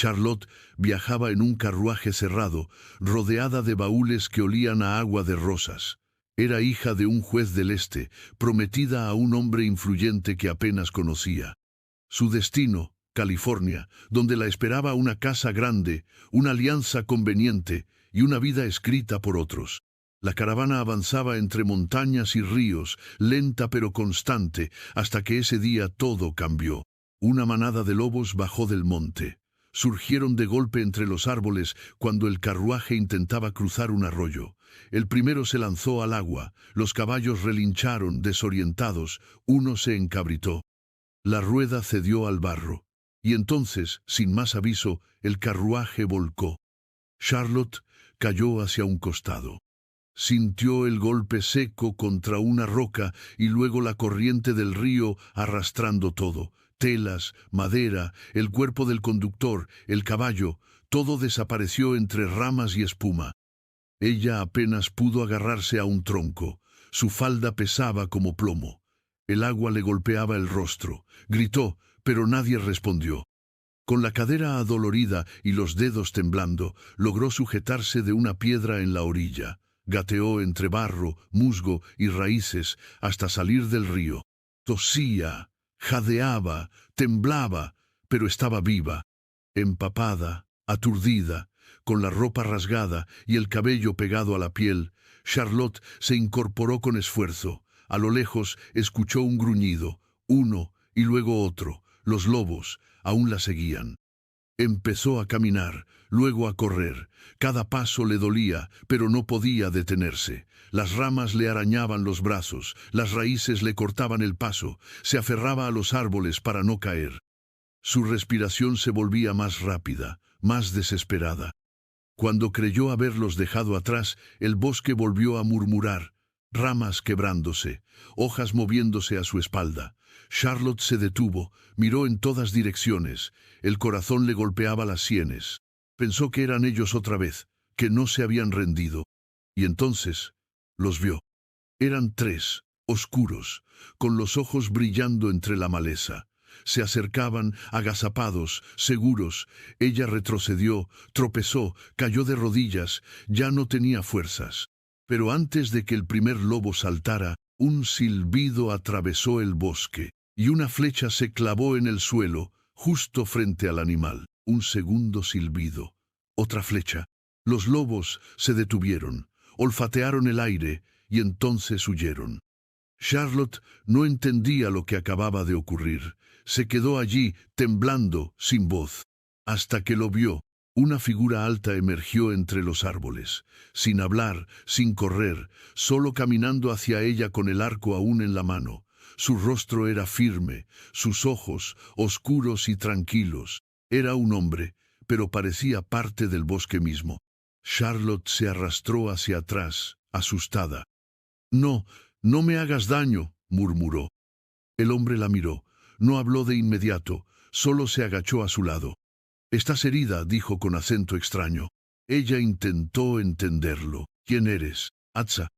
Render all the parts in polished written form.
Charlotte viajaba en un carruaje cerrado, rodeada de baúles que olían a agua de rosas. Era hija de un juez del este, prometida a un hombre influyente que apenas conocía. Su destino, California, donde la esperaba una casa grande, una alianza conveniente y una vida escrita por otros. La caravana avanzaba entre montañas y ríos, lenta pero constante, hasta que ese día todo cambió. Una manada de lobos bajó del monte. Surgieron de golpe entre los árboles cuando el carruaje intentaba cruzar un arroyo. El primero se lanzó al agua, los caballos relincharon, desorientados, uno se encabritó. La rueda cedió al barro, y entonces, sin más aviso, el carruaje volcó. Charlotte cayó hacia un costado. Sintió el golpe seco contra una roca y luego la corriente del río arrastrando todo. Telas, madera, el cuerpo del conductor, el caballo, todo desapareció entre ramas y espuma. Ella apenas pudo agarrarse a un tronco. Su falda pesaba como plomo. El agua le golpeaba el rostro. Gritó, pero nadie respondió. Con la cadera adolorida y los dedos temblando, logró sujetarse de una piedra en la orilla. Gateó entre barro, musgo y raíces hasta salir del río. Tosía, jadeaba, temblaba, pero estaba viva, empapada, aturdida, con la ropa rasgada y el cabello pegado a la piel. Charlotte se incorporó con esfuerzo. A lo lejos escuchó un gruñido, uno y luego otro. Los lobos aún la seguían. Empezó a caminar, luego a correr. Cada paso le dolía, pero no podía detenerse. Las ramas le arañaban los brazos, las raíces le cortaban el paso, se aferraba a los árboles para no caer. Su respiración se volvía más rápida, más desesperada. Cuando creyó haberlos dejado atrás, el bosque volvió a murmurar, ramas quebrándose, hojas moviéndose a su espalda. Charlotte se detuvo, miró en todas direcciones, el corazón le golpeaba las sienes. Pensó que eran ellos otra vez, que no se habían rendido. Y entonces los vio. Eran tres, oscuros, con los ojos brillando entre la maleza. Se acercaban, agazapados, seguros. Ella retrocedió, tropezó, cayó de rodillas, ya no tenía fuerzas. Pero antes de que el primer lobo saltara, un silbido atravesó el bosque, y una flecha se clavó en el suelo, justo frente al animal. Un segundo silbido. Otra flecha. Los lobos se detuvieron, olfatearon el aire, y entonces huyeron. Charlotte no entendía lo que acababa de ocurrir. Se quedó allí, temblando, sin voz. Hasta que lo vio. Una figura alta emergió entre los árboles, sin hablar, sin correr, solo caminando hacia ella con el arco aún en la mano. Su rostro era firme, sus ojos oscuros y tranquilos. Era un hombre, pero parecía parte del bosque mismo. Charlotte se arrastró hacia atrás, asustada. «No, no me hagas daño», murmuró. El hombre la miró. No habló de inmediato, solo se agachó a su lado. «Estás herida», dijo con acento extraño. Ella intentó entenderlo. «¿Quién eres?» «Atza».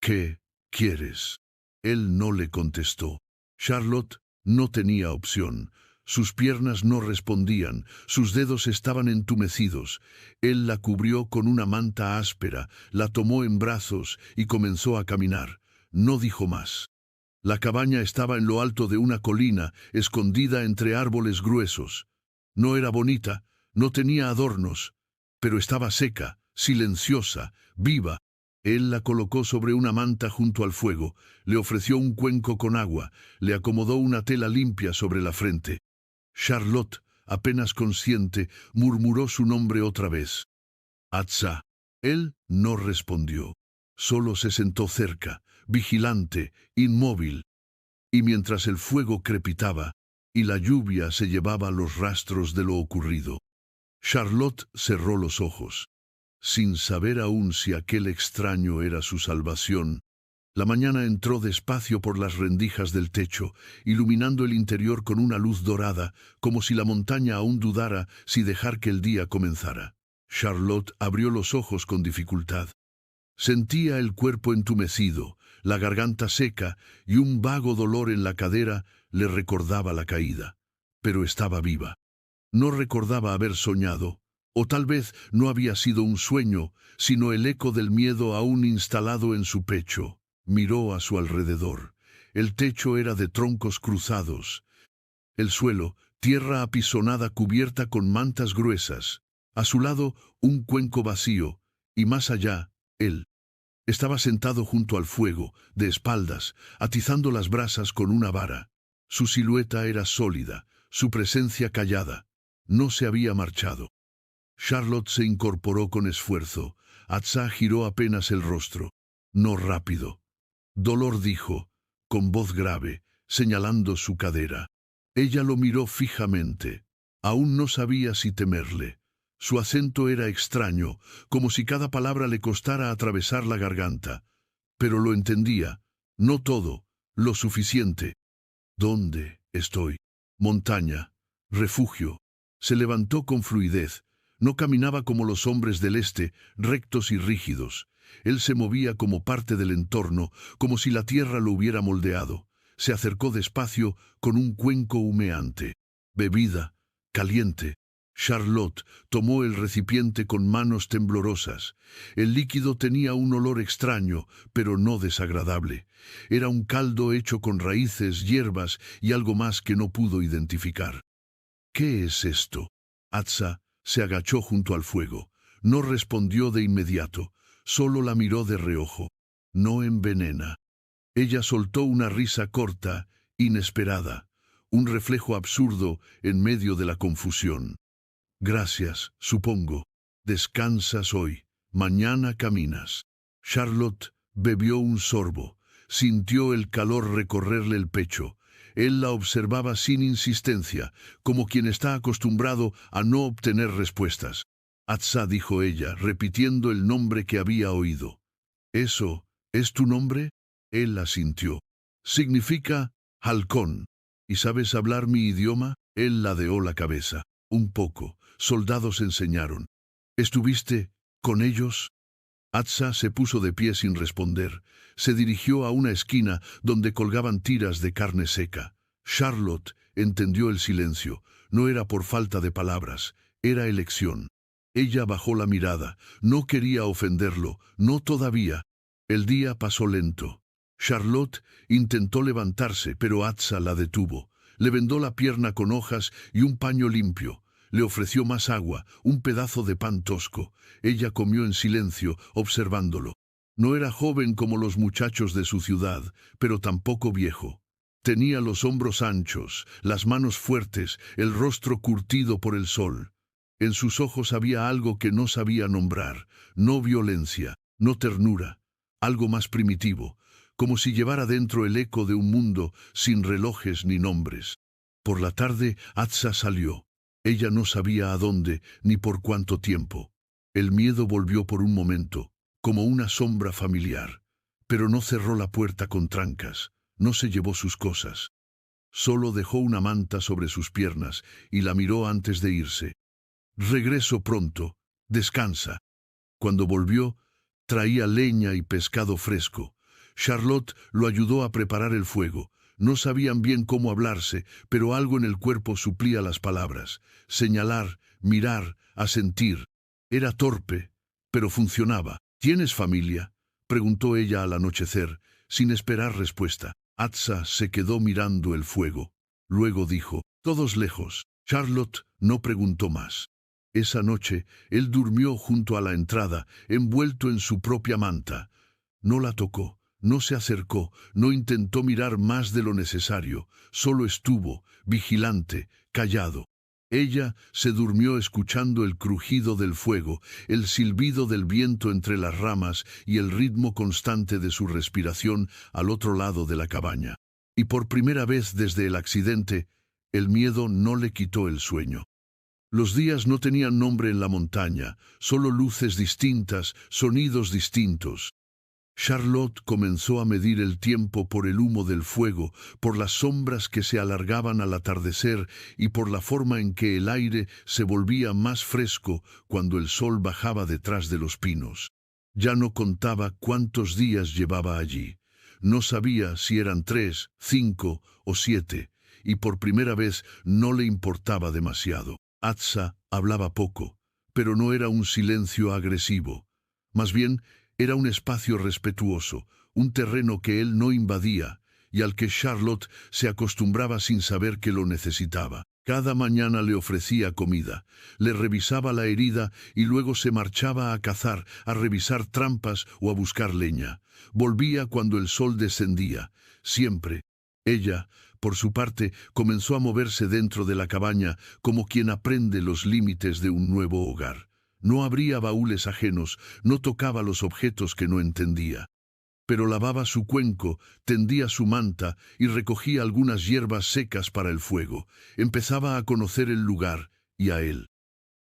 «¿Qué quieres?» Él no le contestó. Charlotte no tenía opción. Sus piernas no respondían, sus dedos estaban entumecidos. Él la cubrió con una manta áspera, la tomó en brazos y comenzó a caminar. No dijo más. La cabaña estaba en lo alto de una colina, escondida entre árboles gruesos. No era bonita, no tenía adornos, pero estaba seca, silenciosa, viva. Él la colocó sobre una manta junto al fuego, le ofreció un cuenco con agua, le acomodó una tela limpia sobre la frente. Charlotte, apenas consciente, murmuró su nombre otra vez. «Atza». Él no respondió. Solo se sentó cerca, vigilante, inmóvil. Y mientras el fuego crepitaba y la lluvia se llevaba los rastros de lo ocurrido, Charlotte cerró los ojos. Sin saber aún si aquel extraño era su salvación, la mañana entró despacio por las rendijas del techo, iluminando el interior con una luz dorada, como si la montaña aún dudara si dejar que el día comenzara. Charlotte abrió los ojos con dificultad. Sentía el cuerpo entumecido, la garganta seca y un vago dolor en la cadera le recordaba la caída. Pero estaba viva. No recordaba haber soñado, o tal vez no había sido un sueño, sino el eco del miedo aún instalado en su pecho. Miró a su alrededor. El techo era de troncos cruzados. El suelo, tierra apisonada cubierta con mantas gruesas. A su lado, un cuenco vacío, y más allá, él. Estaba sentado junto al fuego, de espaldas, atizando las brasas con una vara. Su silueta era sólida, su presencia callada. No se había marchado. Charlotte se incorporó con esfuerzo. Atsa giró apenas el rostro. No rápido. Dolor dijo, con voz grave, señalando su cadera. Ella lo miró fijamente. Aún no sabía si temerle. Su acento era extraño, como si cada palabra le costara atravesar la garganta. Pero lo entendía. No todo, lo suficiente. ¿Dónde estoy? Montaña. Refugio. Se levantó con fluidez. No caminaba como los hombres del este, rectos y rígidos. Él se movía como parte del entorno, como si la tierra lo hubiera moldeado. Se acercó despacio con un cuenco humeante. Bebida, caliente. Charlotte tomó el recipiente con manos temblorosas. El líquido tenía un olor extraño, pero no desagradable. Era un caldo hecho con raíces, hierbas y algo más que no pudo identificar. ¿Qué es esto? Atsa se agachó junto al fuego. No respondió de inmediato, solo la miró de reojo. No envenena. Ella soltó una risa corta, inesperada, un reflejo absurdo en medio de la confusión. Gracias, supongo. Descansas hoy, mañana caminas. Charlotte bebió un sorbo, sintió el calor recorrerle el pecho. Él la observaba sin insistencia, como quien está acostumbrado a no obtener respuestas. Atsa, dijo ella, repitiendo el nombre que había oído. ¿Eso es tu nombre? Él asintió. Significa halcón. ¿Y sabes hablar mi idioma? Él ladeó la cabeza. Un poco. Soldados enseñaron. ¿Estuviste con ellos? Atsa se puso de pie sin responder. Se dirigió a una esquina donde colgaban tiras de carne seca. Charlotte entendió el silencio. No era por falta de palabras, era elección. Ella bajó la mirada. No quería ofenderlo, no todavía. El día pasó lento. Charlotte intentó levantarse, pero Atsa la detuvo. Le vendó la pierna con hojas y un paño limpio. Le ofreció más agua, un pedazo de pan tosco. Ella comió en silencio, observándolo. No era joven como los muchachos de su ciudad, pero tampoco viejo. Tenía los hombros anchos, las manos fuertes, el rostro curtido por el sol. En sus ojos había algo que no sabía nombrar, no violencia, no ternura, algo más primitivo, como si llevara dentro el eco de un mundo sin relojes ni nombres. Por la tarde, Atsa salió. Ella no sabía a dónde ni por cuánto tiempo. El miedo volvió por un momento, como una sombra familiar, pero no cerró la puerta con trancas, no se llevó sus cosas. Solo dejó una manta sobre sus piernas y la miró antes de irse. Regreso pronto, descansa. Cuando volvió, traía leña y pescado fresco. Charlotte lo ayudó a preparar el fuego. No sabían bien cómo hablarse, pero algo en el cuerpo suplía las palabras. Señalar, mirar, asentir. Era torpe, pero funcionaba. ¿Tienes familia?, preguntó ella al anochecer, sin esperar respuesta. Atsa se quedó mirando el fuego. Luego dijo, todos lejos. Charlotte no preguntó más. Esa noche, él durmió junto a la entrada, envuelto en su propia manta. No la tocó. No se acercó, no intentó mirar más de lo necesario, solo estuvo, vigilante, callado. Ella se durmió escuchando el crujido del fuego, el silbido del viento entre las ramas y el ritmo constante de su respiración al otro lado de la cabaña. Y por primera vez desde el accidente, el miedo no le quitó el sueño. Los días no tenían nombre en la montaña, solo luces distintas, sonidos distintos. Charlotte comenzó a medir el tiempo por el humo del fuego, por las sombras que se alargaban al atardecer y por la forma en que el aire se volvía más fresco cuando el sol bajaba detrás de los pinos. Ya no contaba cuántos días llevaba allí. No sabía si eran 3, 5 o 7, y por primera vez no le importaba demasiado. Atsa hablaba poco, pero no era un silencio agresivo. Más bien, era un espacio respetuoso, un terreno que él no invadía y al que Charlotte se acostumbraba sin saber que lo necesitaba. Cada mañana le ofrecía comida, le revisaba la herida y luego se marchaba a cazar, a revisar trampas o a buscar leña. Volvía cuando el sol descendía, siempre. Ella, por su parte, comenzó a moverse dentro de la cabaña como quien aprende los límites de un nuevo hogar. No abría baúles ajenos, no tocaba los objetos que no entendía. Pero lavaba su cuenco, tendía su manta y recogía algunas hierbas secas para el fuego. Empezaba a conocer el lugar y a él.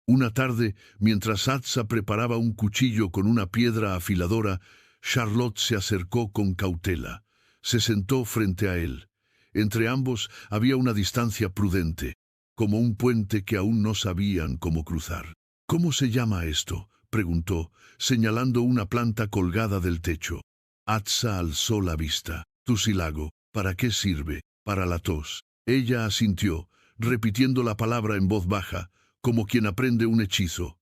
Una tarde, mientras Atsa preparaba un cuchillo con una piedra afiladora, Charlotte se acercó con cautela. Se sentó frente a él. Entre ambos había una distancia prudente, como un puente que aún no sabían cómo cruzar. «¿Cómo se llama esto?», preguntó, señalando una planta colgada del techo. Atsa alzó la vista. «Tusilago. ¿Para qué sirve?». «Para la tos». Ella asintió, repitiendo la palabra en voz baja, como quien aprende un hechizo.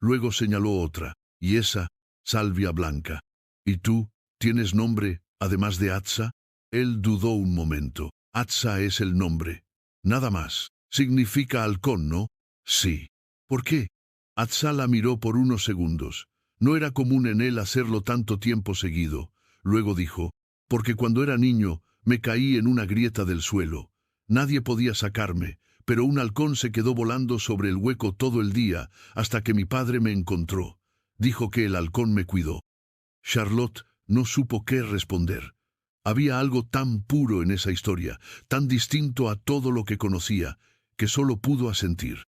Luego señaló otra. «¿Y esa?». «Salvia blanca». «¿Y tú? ¿Tienes nombre, además de Atsa?». Él dudó un momento. «Atsa es el nombre. Nada más. Significa halcón, ¿no?». «Sí». «¿Por qué?». Atsa la miró por unos segundos. No era común en él hacerlo tanto tiempo seguido. Luego dijo: «Porque cuando era niño me caí en una grieta del suelo. Nadie podía sacarme, pero un halcón se quedó volando sobre el hueco todo el día hasta que mi padre me encontró. Dijo que el halcón me cuidó». Charlotte no supo qué responder. Había algo tan puro en esa historia, tan distinto a todo lo que conocía, que solo pudo asentir.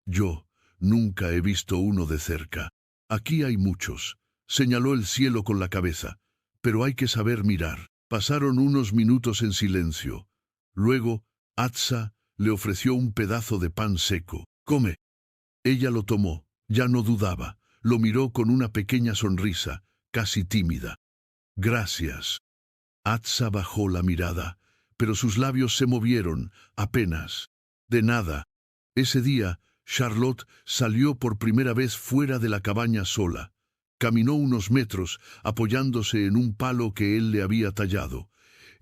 «Yo nunca he visto uno de cerca. Aquí hay muchos», señaló el cielo con la cabeza. «Pero hay que saber mirar». Pasaron unos minutos en silencio. Luego, Atsa le ofreció un pedazo de pan seco. «Come». Ella lo tomó, ya no dudaba. Lo miró con una pequeña sonrisa, casi tímida. «Gracias». Atsa bajó la mirada, pero sus labios se movieron, apenas. «De nada». Ese día, Charlotte salió por primera vez fuera de la cabaña sola. Caminó unos metros, apoyándose en un palo que él le había tallado.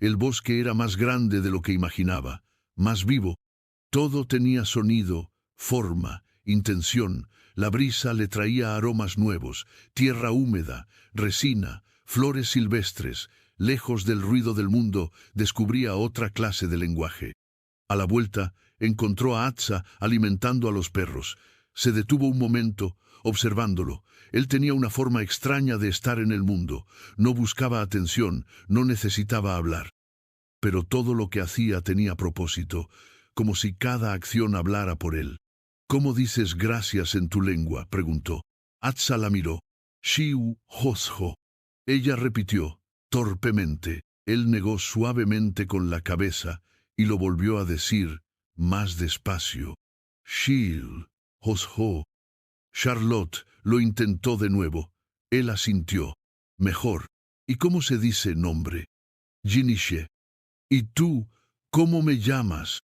El bosque era más grande de lo que imaginaba, más vivo. Todo tenía sonido, forma, intención. La brisa le traía aromas nuevos, tierra húmeda, resina, flores silvestres. Lejos del ruido del mundo, descubría otra clase de lenguaje. A la vuelta, encontró a Atsa alimentando a los perros. Se detuvo un momento, observándolo. Él tenía una forma extraña de estar en el mundo. No buscaba atención, no necesitaba hablar. Pero todo lo que hacía tenía propósito, como si cada acción hablara por él. «¿Cómo dices gracias en tu lengua?», preguntó. Atsa la miró. «Shiu hosho». Ella repitió, torpemente. Él negó suavemente con la cabeza y lo volvió a decir, más despacio. «Shil hosho». Charlotte lo intentó de nuevo. Él asintió. «Mejor. ¿Y cómo se dice nombre?». «Jinishe». «¿Y tú, cómo me llamas?».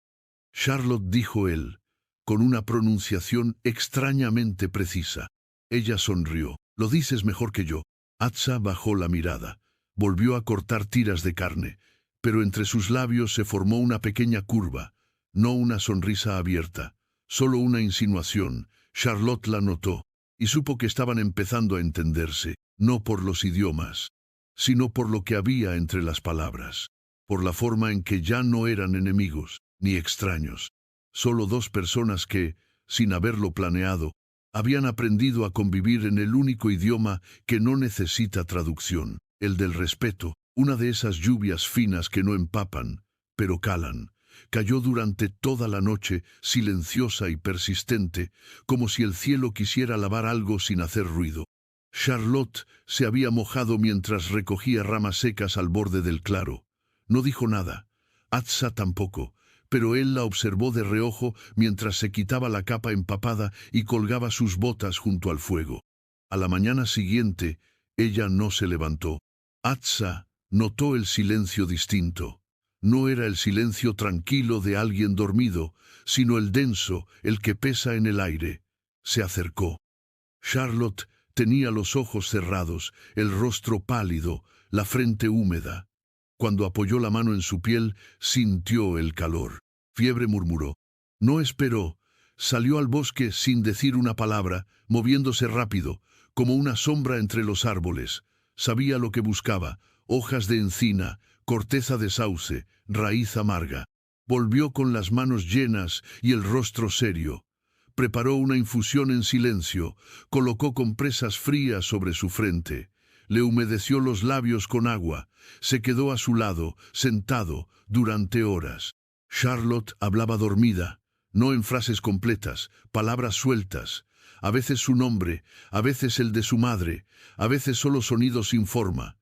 «Charlotte», dijo él, con una pronunciación extrañamente precisa. Ella sonrió. «Lo dices mejor que yo». Atsa bajó la mirada. Volvió a cortar tiras de carne, pero entre sus labios se formó una pequeña curva, no una sonrisa abierta, solo una insinuación. Charlotte la notó, y supo que estaban empezando a entenderse, no por los idiomas, sino por lo que había entre las palabras, por la forma en que ya no eran enemigos, ni extraños, solo dos personas que, sin haberlo planeado, habían aprendido a convivir en el único idioma que no necesita traducción, el del respeto. Una de esas lluvias finas que no empapan, pero calan. Cayó durante toda la noche, silenciosa y persistente, como si el cielo quisiera lavar algo sin hacer ruido. Charlotte se había mojado mientras recogía ramas secas al borde del claro. No dijo nada. Atsa tampoco, pero él la observó de reojo mientras se quitaba la capa empapada y colgaba sus botas junto al fuego. A la mañana siguiente, ella no se levantó. Atsa notó el silencio distinto. No era el silencio tranquilo de alguien dormido, sino el denso, el que pesa en el aire. Se acercó. Charlotte tenía los ojos cerrados, el rostro pálido, la frente húmeda. Cuando apoyó la mano en su piel, sintió el calor. Fiebre murmuró. No esperó. Salió al bosque sin decir una palabra, moviéndose rápido, como una sombra entre los árboles. Sabía lo que buscaba: hojas de encina, corteza de sauce, raíz amarga. Volvió con las manos llenas y el rostro serio. Preparó una infusión en silencio, colocó compresas frías sobre su frente, le humedeció los labios con agua, se quedó a su lado, sentado, durante horas. Charlotte hablaba dormida, no en frases completas, palabras sueltas, a veces su nombre, a veces el de su madre, a veces solo sonidos sin forma.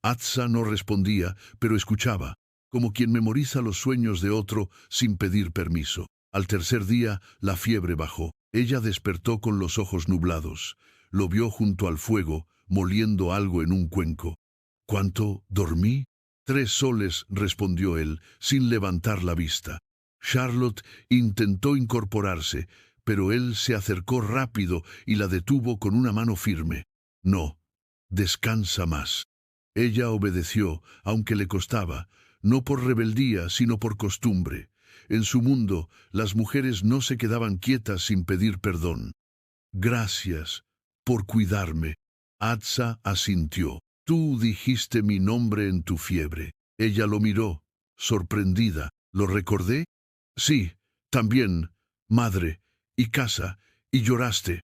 Atsa no respondía, pero escuchaba, como quien memoriza los sueños de otro sin pedir permiso. Al tercer día, la fiebre bajó. Ella despertó con los ojos nublados. Lo vio junto al fuego, moliendo algo en un cuenco. ¿Cuánto dormí? 3 soles, respondió él, sin levantar la vista. Charlotte intentó incorporarse, pero él se acercó rápido y la detuvo con una mano firme. No, descansa más. Ella obedeció, aunque le costaba, no por rebeldía, sino por costumbre. En su mundo, las mujeres no se quedaban quietas sin pedir perdón. Gracias por cuidarme. Atsa asintió. Tú dijiste mi nombre en tu fiebre. Ella lo miró, sorprendida. ¿Lo recordé? Sí, también, madre, y casa, y lloraste.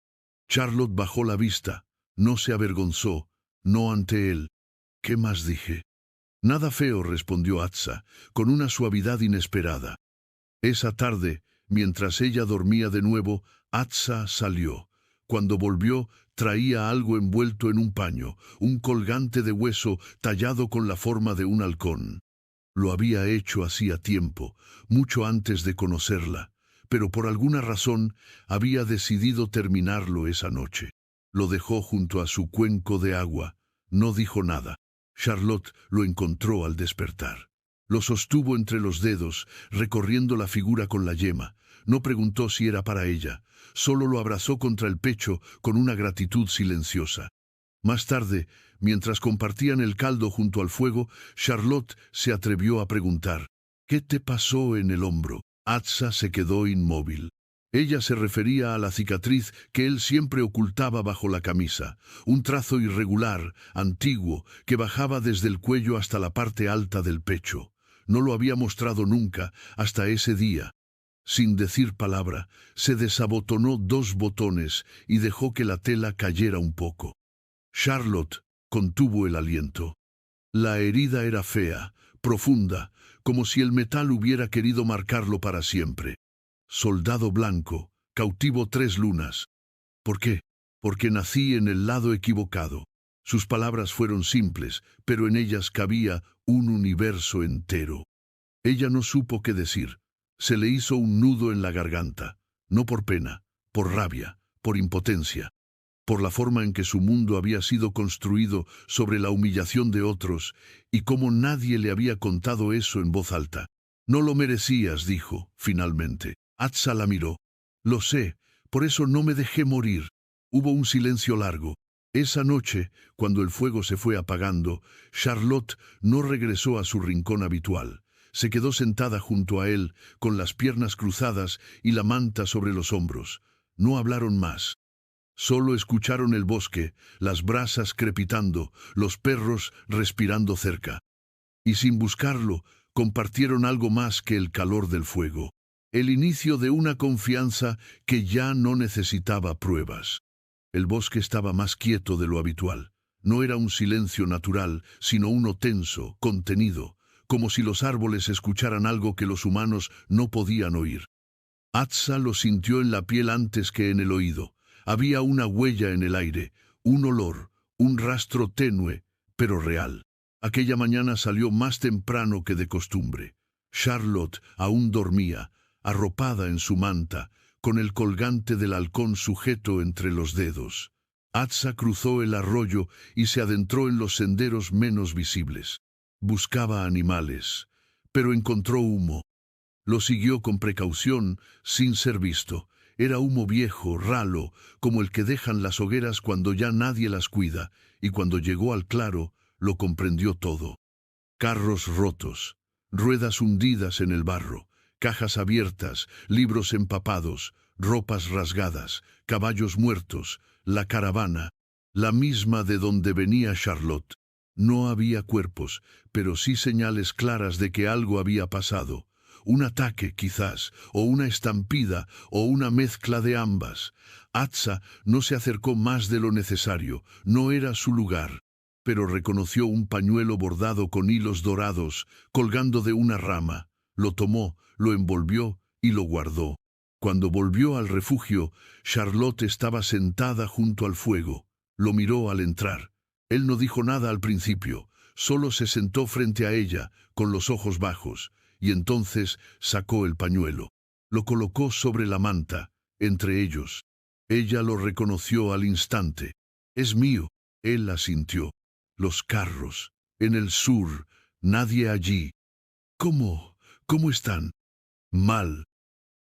Charlotte bajó la vista, no se avergonzó, no ante él. ¿Qué más dije? Nada feo, respondió Atsa, con una suavidad inesperada. Esa tarde, mientras ella dormía de nuevo, Atsa salió. Cuando volvió, traía algo envuelto en un paño, un colgante de hueso tallado con la forma de un halcón. Lo había hecho hacía tiempo, mucho antes de conocerla, pero por alguna razón había decidido terminarlo esa noche. Lo dejó junto a su cuenco de agua. No dijo nada. Charlotte lo encontró al despertar. Lo sostuvo entre los dedos, recorriendo la figura con la yema. No preguntó si era para ella, solo lo abrazó contra el pecho con una gratitud silenciosa. Más tarde, mientras compartían el caldo junto al fuego, Charlotte se atrevió a preguntar: ¿qué te pasó en el hombro? Atsa se quedó inmóvil. Ella se refería a la cicatriz que él siempre ocultaba bajo la camisa, un trazo irregular, antiguo, que bajaba desde el cuello hasta la parte alta del pecho. No lo había mostrado nunca hasta ese día. Sin decir palabra, se desabotonó 2 botones y dejó que la tela cayera un poco. Charlotte contuvo el aliento. La herida era fea, profunda, como si el metal hubiera querido marcarlo para siempre. Soldado blanco, cautivo 3 lunas. ¿Por qué? Porque nací en el lado equivocado. Sus palabras fueron simples, pero en ellas cabía un universo entero. Ella no supo qué decir. Se le hizo un nudo en la garganta, no por pena, por rabia, por impotencia, por la forma en que su mundo había sido construido sobre la humillación de otros y cómo nadie le había contado eso en voz alta. No lo merecías, dijo, finalmente. Atsa la miró. Lo sé, por eso no me dejé morir. Hubo un silencio largo. Esa noche, cuando el fuego se fue apagando, Charlotte no regresó a su rincón habitual. Se quedó sentada junto a él, con las piernas cruzadas y la manta sobre los hombros. No hablaron más. Solo escucharon el bosque, las brasas crepitando, los perros respirando cerca. Y sin buscarlo, compartieron algo más que el calor del fuego. El inicio de una confianza que ya no necesitaba pruebas. El bosque estaba más quieto de lo habitual. No era un silencio natural, sino uno tenso, contenido, como si los árboles escucharan algo que los humanos no podían oír. Atsa lo sintió en la piel antes que en el oído. Había una huella en el aire, un olor, un rastro tenue, pero real. Aquella mañana salió más temprano que de costumbre. Charlotte aún dormía, arropada en su manta, con el colgante del halcón sujeto entre los dedos. Atsa cruzó el arroyo y se adentró en los senderos menos visibles. Buscaba animales, pero encontró humo. Lo siguió con precaución, sin ser visto. Era humo viejo, ralo, como el que dejan las hogueras cuando ya nadie las cuida, y cuando llegó al claro, lo comprendió todo. Carros rotos, ruedas hundidas en el barro, cajas abiertas, libros empapados, ropas rasgadas, caballos muertos, la caravana, la misma de donde venía Charlotte. No había cuerpos, pero sí señales claras de que algo había pasado. Un ataque, quizás, o una estampida, o una mezcla de ambas. Atsa no se acercó más de lo necesario, no era su lugar, pero reconoció un pañuelo bordado con hilos dorados, colgando de una rama. Lo tomó, lo envolvió y lo guardó. Cuando volvió al refugio, Charlotte estaba sentada junto al fuego. Lo miró al entrar. Él no dijo nada al principio, solo se sentó frente a ella, con los ojos bajos, y entonces sacó el pañuelo. Lo colocó sobre la manta, entre ellos. Ella lo reconoció al instante. «Es mío», él asintió. «Los carros, en el sur, nadie allí». «¿Cómo están?» «Mal».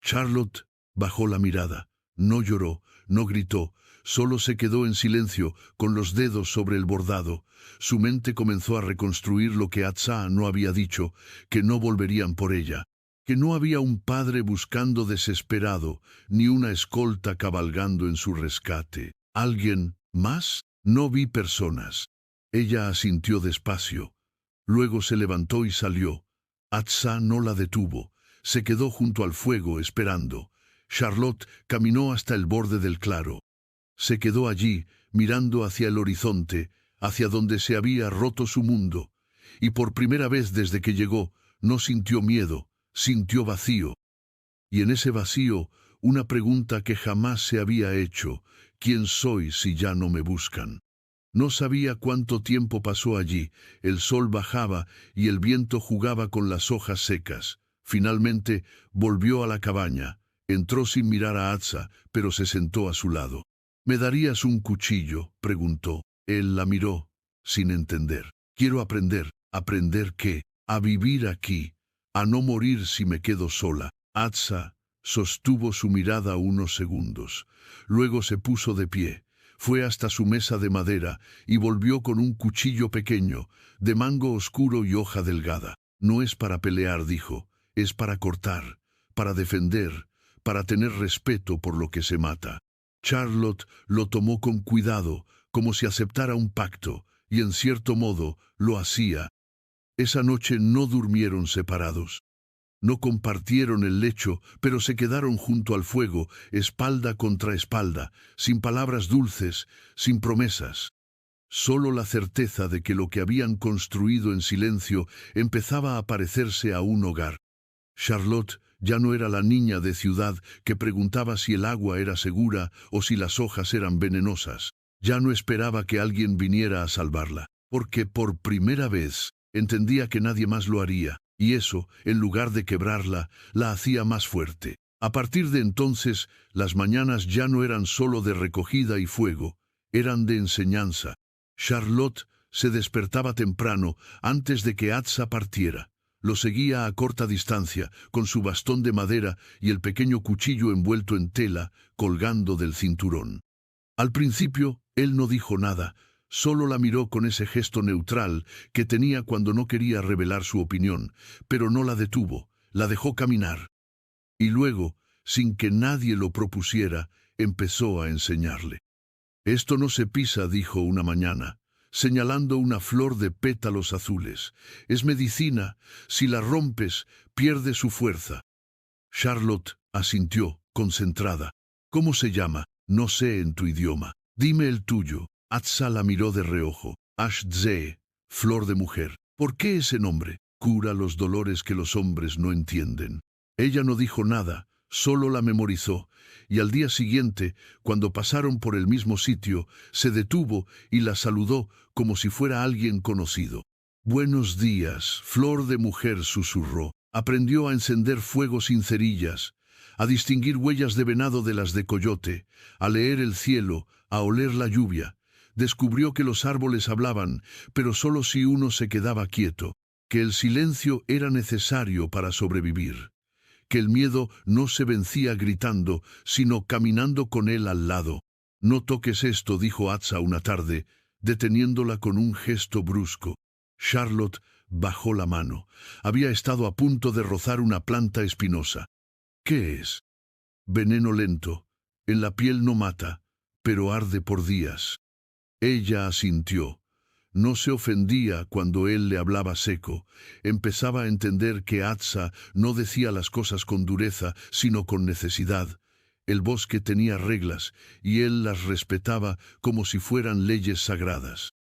Charlotte bajó la mirada. No lloró, no gritó, solo se quedó en silencio, con los dedos sobre el bordado. Su mente comenzó a reconstruir lo que Atsa no había dicho, que no volverían por ella, que no había un padre buscando desesperado, ni una escolta cabalgando en su rescate. ¿Alguien más? No vi personas. Ella asintió despacio. Luego se levantó y salió. Atsa no la detuvo. Se quedó junto al fuego esperando. Charlotte caminó hasta el borde del claro. Se quedó allí, mirando hacia el horizonte, hacia donde se había roto su mundo, y por primera vez desde que llegó, no sintió miedo, sintió vacío. Y en ese vacío, una pregunta que jamás se había hecho: ¿quién soy si ya no me buscan? No sabía cuánto tiempo pasó allí. El sol bajaba y el viento jugaba con las hojas secas. Finalmente volvió a la cabaña. Entró sin mirar a Atsa, pero se sentó a su lado. «¿Me darías un cuchillo?», preguntó. Él la miró, sin entender. «Quiero aprender». «¿Aprender qué?». «A vivir aquí, a no morir si me quedo sola». Atsa sostuvo su mirada unos segundos. Luego se puso de pie. Fue hasta su mesa de madera y volvió con un cuchillo pequeño, de mango oscuro y hoja delgada. «No es para pelear», dijo, «es para cortar, para defender, para tener respeto por lo que se mata». Charlotte lo tomó con cuidado, como si aceptara un pacto, y en cierto modo lo hacía. Esa noche no durmieron separados. No compartieron el lecho, pero se quedaron junto al fuego, espalda contra espalda, sin palabras dulces, sin promesas. Solo la certeza de que lo que habían construido en silencio empezaba a parecerse a un hogar. Charlotte ya no era la niña de ciudad que preguntaba si el agua era segura o si las hojas eran venenosas. Ya no esperaba que alguien viniera a salvarla, porque por primera vez entendía que nadie más lo haría, y eso, en lugar de quebrarla, la hacía más fuerte. A partir de entonces, las mañanas ya no eran solo de recogida y fuego, eran de enseñanza. Charlotte se despertaba temprano, antes de que Atsa partiera. Lo seguía a corta distancia, con su bastón de madera y el pequeño cuchillo envuelto en tela, colgando del cinturón. Al principio, él no dijo nada, solo la miró con ese gesto neutral que tenía cuando no quería revelar su opinión, pero no la detuvo, la dejó caminar. Y luego, sin que nadie lo propusiera, empezó a enseñarle. «Esto no se pisa», dijo una mañana, señalando una flor de pétalos azules. «Es medicina. Si la rompes, pierde su fuerza». Charlotte asintió, concentrada. «¿Cómo se llama?». «No sé en tu idioma». «Dime el tuyo». Atsa la miró de reojo. «Ashtze, flor de mujer». «¿Por qué ese nombre?». «Cura los dolores que los hombres no entienden». Ella no dijo nada, solo la memorizó, y al día siguiente, cuando pasaron por el mismo sitio, se detuvo y la saludó como si fuera alguien conocido. «Buenos días, flor de mujer», susurró. Aprendió a encender fuego sin cerillas, a distinguir huellas de venado de las de coyote, a leer el cielo, a oler la lluvia. Descubrió que los árboles hablaban, pero solo si uno se quedaba quieto. que el silencio era necesario para sobrevivir, que el miedo no se vencía gritando, sino caminando con él al lado. «No toques esto», dijo Atsa una tarde, deteniéndola con un gesto brusco. Charlotte bajó la mano. Había estado a punto de rozar una planta espinosa. «¿Qué es?» «Veneno lento. En la piel no mata, pero arde por días». Ella asintió. No se ofendía cuando él le hablaba seco. Empezaba a entender que Atsa no decía las cosas con dureza, sino con necesidad. El bosque tenía reglas, y él las respetaba como si fueran leyes sagradas.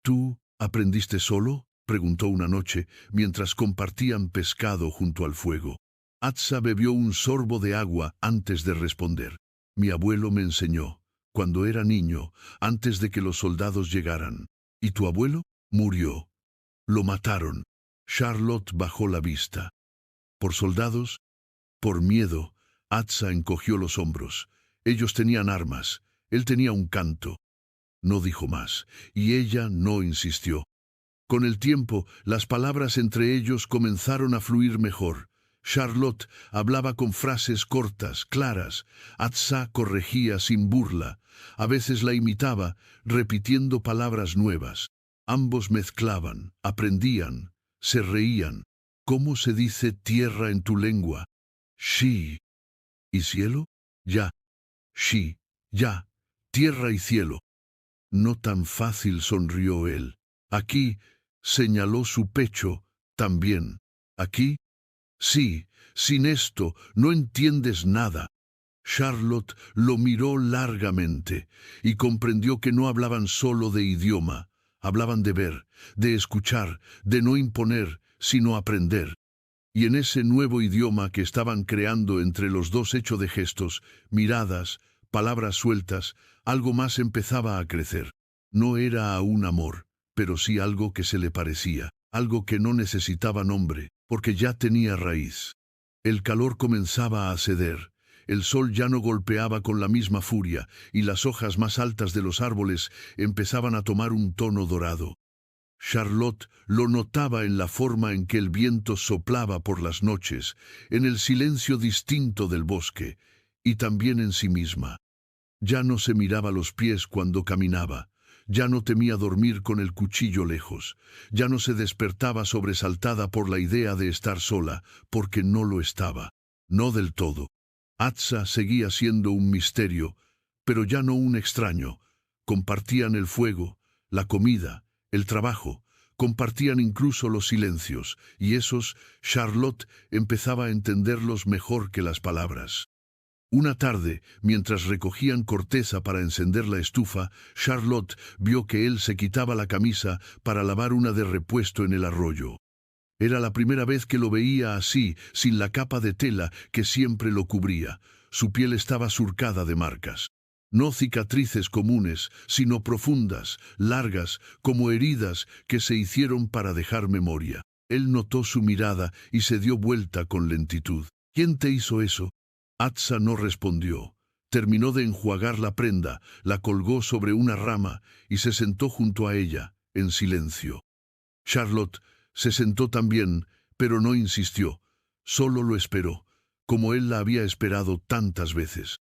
«¿Tú aprendiste solo?», preguntó una noche, mientras compartían pescado junto al fuego. Atsa bebió un sorbo de agua antes de responder. «Mi abuelo me enseñó, cuando era niño, antes de que los soldados llegaran». «¿Y tu abuelo?» «Murió. Lo mataron». Charlotte bajó la vista. «¿Por soldados?» «Por miedo». Atsa encogió los hombros. Ellos tenían armas. Él tenía un canto. No dijo más, y ella no insistió. Con el tiempo, las palabras entre ellos comenzaron a fluir mejor. Charlotte hablaba con frases cortas, claras. Atsa corregía sin burla. A veces la imitaba, repitiendo palabras nuevas. Ambos mezclaban, aprendían, se reían. «¿Cómo se dice tierra en tu lengua?» «Shi». «¿Y cielo?» «Ya». «Shi, ya. Tierra y cielo». «No tan fácil», sonrió él. «Aquí», señaló su pecho, «también». «¿Aquí?» «Sí, sin esto no entiendes nada». Charlotte lo miró largamente y comprendió que no hablaban solo de idioma, hablaban de ver, de escuchar, de no imponer, sino aprender. Y en ese nuevo idioma que estaban creando entre los dos, hecho de gestos, miradas, palabras sueltas, algo más empezaba a crecer. No era aún amor, pero sí algo que se le parecía, algo que no necesitaba nombre, porque ya tenía raíz. El calor comenzaba a ceder. El sol ya no golpeaba con la misma furia, y las hojas más altas de los árboles empezaban a tomar un tono dorado. Charlotte lo notaba en la forma en que el viento soplaba por las noches, en el silencio distinto del bosque, y también en sí misma. Ya no se miraba los pies cuando caminaba, ya no temía dormir con el cuchillo lejos, ya no se despertaba sobresaltada por la idea de estar sola, porque no lo estaba, no del todo. Atsa seguía siendo un misterio, pero ya no un extraño. Compartían el fuego, la comida, el trabajo, compartían incluso los silencios, y esos Charlotte empezaba a entenderlos mejor que las palabras. Una tarde, mientras recogían corteza para encender la estufa, Charlotte vio que él se quitaba la camisa para lavar una de repuesto en el arroyo. Era la primera vez que lo veía así, sin la capa de tela que siempre lo cubría. Su piel estaba surcada de marcas. No cicatrices comunes, sino profundas, largas, como heridas que se hicieron para dejar memoria. Él notó su mirada y se dio vuelta con lentitud. «¿Quién te hizo eso?» Atsa no respondió. Terminó de enjuagar la prenda, la colgó sobre una rama y se sentó junto a ella, en silencio. Charlotte se sentó también, pero no insistió. Solo lo esperó, como él la había esperado tantas veces.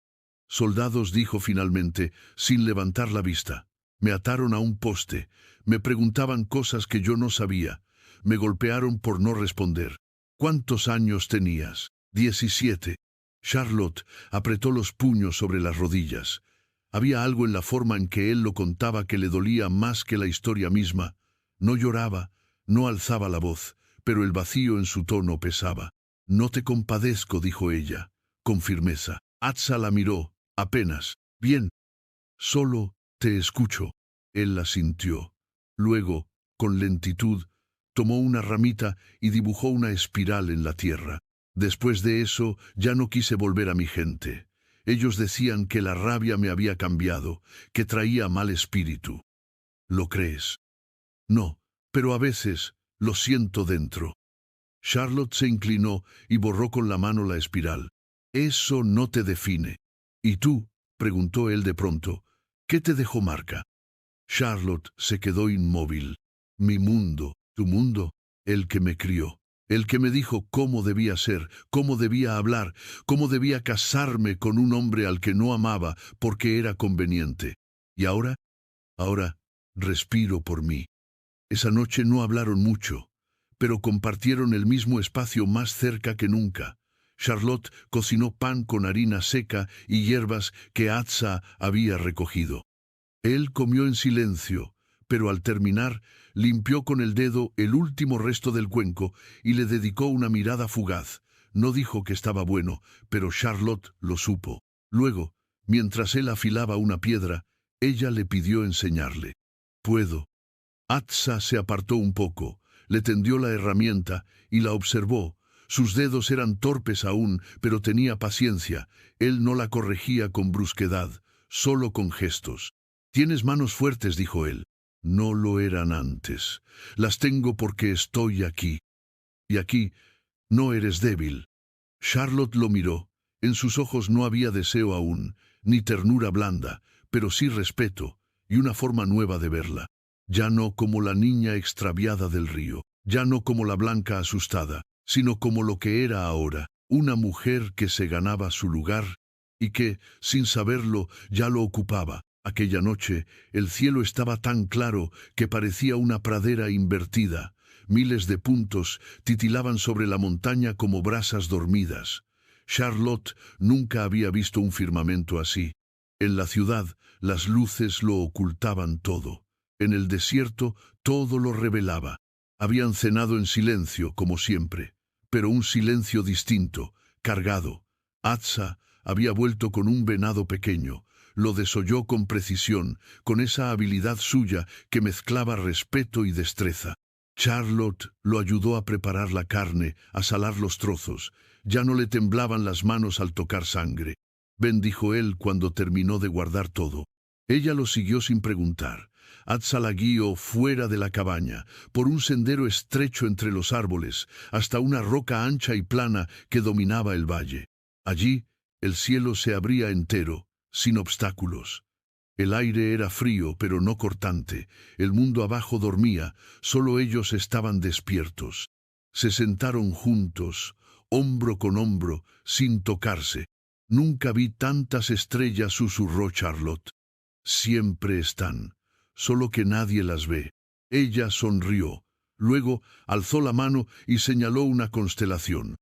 «Soldados», dijo finalmente, sin levantar la vista. «Me ataron a un poste. Me preguntaban cosas que yo no sabía. Me golpearon por no responder». «¿Cuántos años tenías?» «17». Charlotte apretó los puños sobre las rodillas. Había algo en la forma en que él lo contaba que le dolía más que la historia misma. No lloraba, no alzaba la voz, pero el vacío en su tono pesaba. «No te compadezco», dijo ella, con firmeza. Atsa la miró, apenas. «Bien. Solo te escucho». Él la sintió. Luego, con lentitud, tomó una ramita y dibujó una espiral en la tierra. «Después de eso, ya no quise volver a mi gente. Ellos decían que la rabia me había cambiado, que traía mal espíritu». «¿Lo crees?» «No, pero a veces lo siento dentro». Charlotte se inclinó y borró con la mano la espiral. «Eso no te define». «¿Y tú?», preguntó él de pronto. «¿Qué te dejó marca?» Charlotte se quedó inmóvil. «Mi mundo». «¿Tu mundo?». el que me crió, el que me dijo cómo debía ser, cómo debía hablar, cómo debía casarme con un hombre al que no amaba porque era conveniente. Y ahora, respiro por mí. Esa noche no hablaron mucho, pero compartieron el mismo espacio más cerca que nunca. Charlotte cocinó pan con harina seca y hierbas que Atsa había recogido. Él comió en silencio, pero al terminar, limpió con el dedo el último resto del cuenco y le dedicó una mirada fugaz. No dijo que estaba bueno, pero Charlotte lo supo. Luego, mientras él afilaba una piedra, ella le pidió enseñarle. «Puedo». Atsa se apartó un poco, le tendió la herramienta y la observó. Sus dedos eran torpes aún, pero tenía paciencia. Él no la corregía con brusquedad, solo con gestos. «Tienes manos fuertes», dijo él. «No lo eran antes. Las tengo porque estoy aquí. Y aquí no eres débil». Charlotte lo miró. En sus ojos no había deseo aún, ni ternura blanda, pero sí respeto y una forma nueva de verla. Ya no como la niña extraviada del río, ya no como la blanca asustada, sino como lo que era ahora, una mujer que se ganaba su lugar y que, sin saberlo, ya lo ocupaba. Aquella noche, el cielo estaba tan claro que parecía una pradera invertida. Miles de puntos titilaban sobre la montaña como brasas dormidas. Charlotte nunca había visto un firmamento así. En la ciudad, las luces lo ocultaban todo. En el desierto, todo lo revelaba. Habían cenado en silencio, como siempre, pero un silencio distinto, cargado. Atsa había vuelto con un venado pequeño. Lo desolló con precisión, con esa habilidad suya que mezclaba respeto y destreza. Charlotte lo ayudó a preparar la carne, a salar los trozos. Ya no le temblaban las manos al tocar sangre. «Ven», dijo él cuando terminó de guardar todo. Ella lo siguió sin preguntar. Atsa la guió fuera de la cabaña, por un sendero estrecho entre los árboles, hasta una roca ancha y plana que dominaba el valle. Allí, el cielo se abría entero, sin obstáculos. El aire era frío, pero no cortante. El mundo abajo dormía, solo ellos estaban despiertos. Se sentaron juntos, hombro con hombro, sin tocarse. «Nunca vi tantas estrellas», susurró Charlotte. «Siempre están, solo que nadie las ve». Ella sonrió. Luego alzó la mano y señaló una constelación.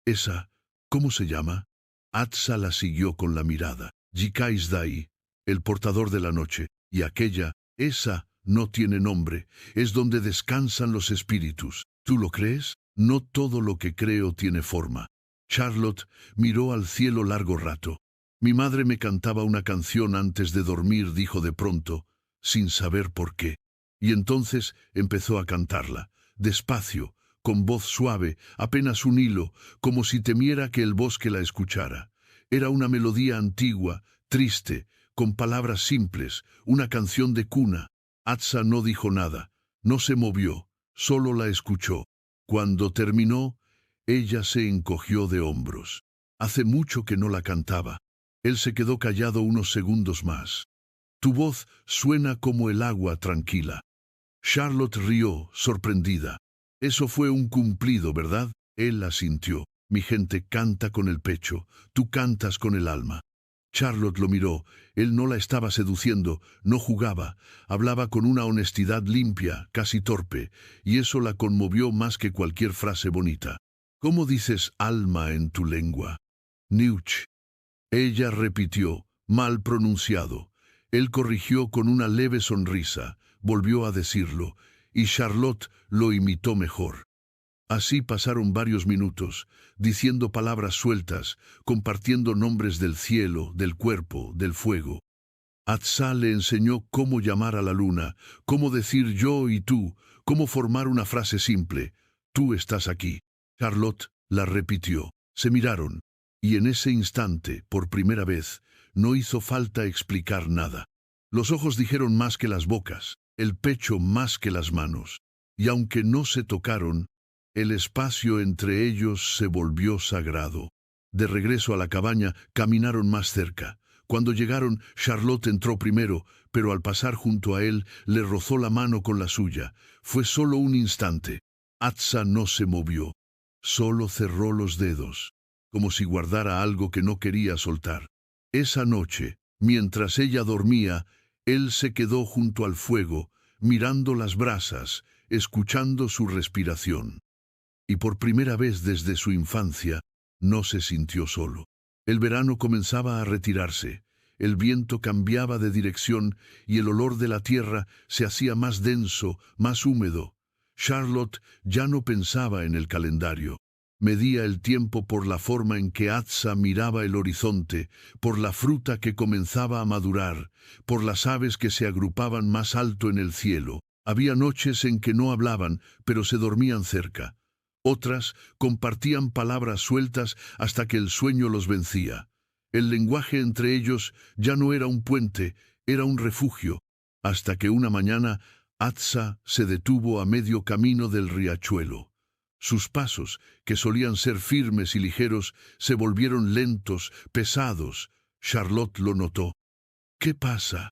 «¿Esa, cómo se llama?» Atsa la siguió con la mirada. «Yikaisdai, el portador de la noche. Y aquella, esa, no tiene nombre. Es donde descansan los espíritus. ¿Tú lo crees? No todo lo que creo tiene forma». Charlotte miró al cielo largo rato. «Mi madre me cantaba una canción antes de dormir», dijo de pronto, sin saber por qué. Y entonces empezó a cantarla, despacio, con voz suave, apenas un hilo, como si temiera que el bosque la escuchara. Era una melodía antigua, triste, con palabras simples, una canción de cuna. Atsa no dijo nada, no se movió, solo la escuchó. Cuando terminó, ella se encogió de hombros. Hace mucho que no la cantaba. Él se quedó callado unos segundos más. «Tu voz suena como el agua tranquila». Charlotte rió, sorprendida. «Eso fue un cumplido, ¿verdad?» Él asintió. «Mi gente canta con el pecho, tú cantas con el alma». Charlotte lo miró. Él no la estaba seduciendo, no jugaba, hablaba con una honestidad limpia, casi torpe, y eso la conmovió más que cualquier frase bonita. «¿Cómo dices alma en tu lengua?» «Niuch». Ella repitió, mal pronunciado. Él corrigió con una leve sonrisa, volvió a decirlo, y Charlotte lo imitó mejor. Así pasaron varios minutos, diciendo palabras sueltas, compartiendo nombres del cielo, del cuerpo, del fuego. Atsa le enseñó cómo llamar a la luna, cómo decir yo y tú, cómo formar una frase simple. «Tú estás aquí». Charlotte la repitió. Se miraron, y en ese instante, por primera vez, no hizo falta explicar nada. Los ojos dijeron más que las bocas, el pecho más que las manos, y aunque no se tocaron, el espacio entre ellos se volvió sagrado. De regreso a la cabaña, caminaron más cerca. Cuando llegaron, Charlotte entró primero, pero al pasar junto a él, le rozó la mano con la suya. Fue solo un instante. Atsa no se movió, solo cerró los dedos, como si guardara algo que no quería soltar. Esa noche, mientras ella dormía, él se quedó junto al fuego, mirando las brasas, escuchando su respiración. Y por primera vez desde su infancia, no se sintió solo. El verano comenzaba a retirarse, el viento cambiaba de dirección y el olor de la tierra se hacía más denso, más húmedo. Charlotte ya no pensaba en el calendario. Medía el tiempo por la forma en que Atsa miraba el horizonte, por la fruta que comenzaba a madurar, por las aves que se agrupaban más alto en el cielo. Había noches en que no hablaban, pero se dormían cerca. Otras compartían palabras sueltas hasta que el sueño los vencía. El lenguaje entre ellos ya no era un puente, era un refugio, hasta que una mañana Atsa se detuvo a medio camino del riachuelo. Sus pasos, que solían ser firmes y ligeros, se volvieron lentos, pesados. Charlotte lo notó. ¿Qué pasa?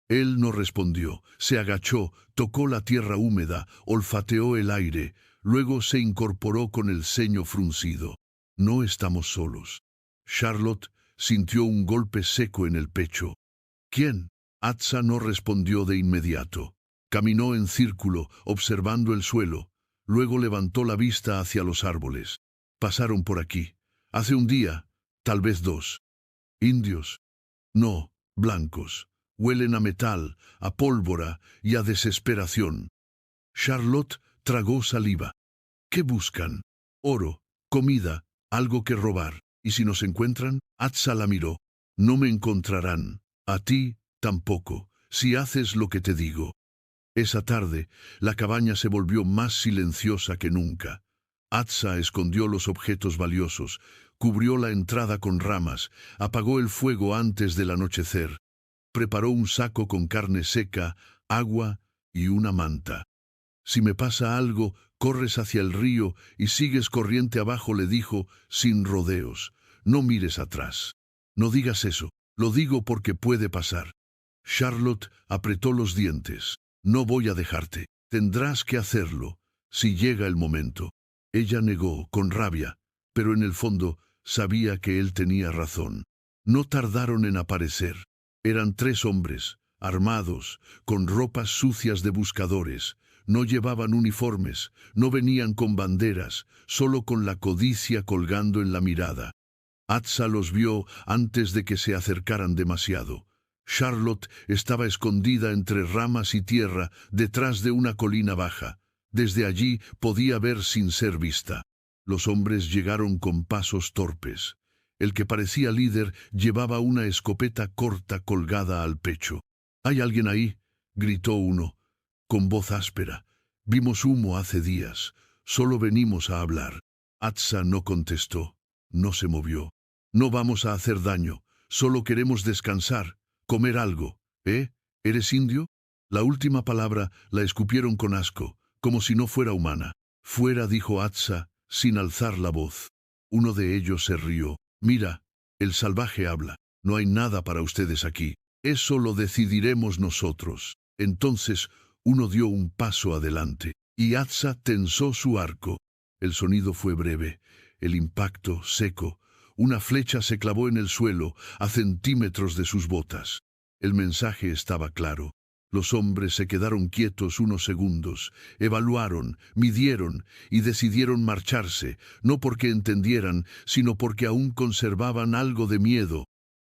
Él no respondió. Se agachó, tocó la tierra húmeda, olfateó el aire, luego se incorporó con el ceño fruncido. No estamos solos. Charlotte sintió un golpe seco en el pecho. ¿Quién? Atsa no respondió de inmediato. Caminó en círculo, observando el suelo. Luego levantó la vista hacia los árboles. Pasaron por aquí. Hace un día, tal vez dos. ¿Indios? No, blancos. Huelen a metal, a pólvora y a desesperación. Charlotte tragó saliva. ¿Qué buscan? Oro, comida, algo que robar. ¿Y si nos encuentran? Atsa la miró. No me encontrarán. A ti, tampoco, si haces lo que te digo. Esa tarde, la cabaña se volvió más silenciosa que nunca. Atsa escondió los objetos valiosos, cubrió la entrada con ramas, apagó el fuego antes del anochecer, preparó un saco con carne seca, agua y una manta. Si me pasa algo, corres hacia el río y sigues corriente abajo, le dijo, sin rodeos. No mires atrás. No digas eso, lo digo porque puede pasar. Charlotte apretó los dientes. No voy a dejarte. Tendrás que hacerlo, si llega el momento. Ella negó, con rabia, pero en el fondo sabía que él tenía razón. No tardaron en aparecer. Eran 3 hombres, armados, con ropas sucias de buscadores. No llevaban uniformes, no venían con banderas, solo con la codicia colgando en la mirada. Atsa los vio antes de que se acercaran demasiado. Charlotte estaba escondida entre ramas y tierra detrás de una colina baja. Desde allí podía ver sin ser vista. Los hombres llegaron con pasos torpes. El que parecía líder llevaba una escopeta corta colgada al pecho. «¿Hay alguien ahí?», gritó uno, con voz áspera. «Vimos humo hace días. Solo venimos a hablar». Atsa no contestó. No se movió. «No vamos a hacer daño. Solo queremos descansar. Comer algo, ¿eh? ¿Eres indio?». La última palabra la escupieron con asco, como si no fuera humana. «Fuera», dijo Atsa, sin alzar la voz. Uno de ellos se rió. «Mira, el salvaje habla. No hay nada para ustedes aquí. Eso lo decidiremos nosotros». Entonces uno dio un paso adelante, y Atsa tensó su arco. El sonido fue breve, el impacto seco. Una flecha se clavó en el suelo, a centímetros de sus botas. El mensaje estaba claro. Los hombres se quedaron quietos unos segundos, evaluaron, midieron y decidieron marcharse, no porque entendieran, sino porque aún conservaban algo de miedo.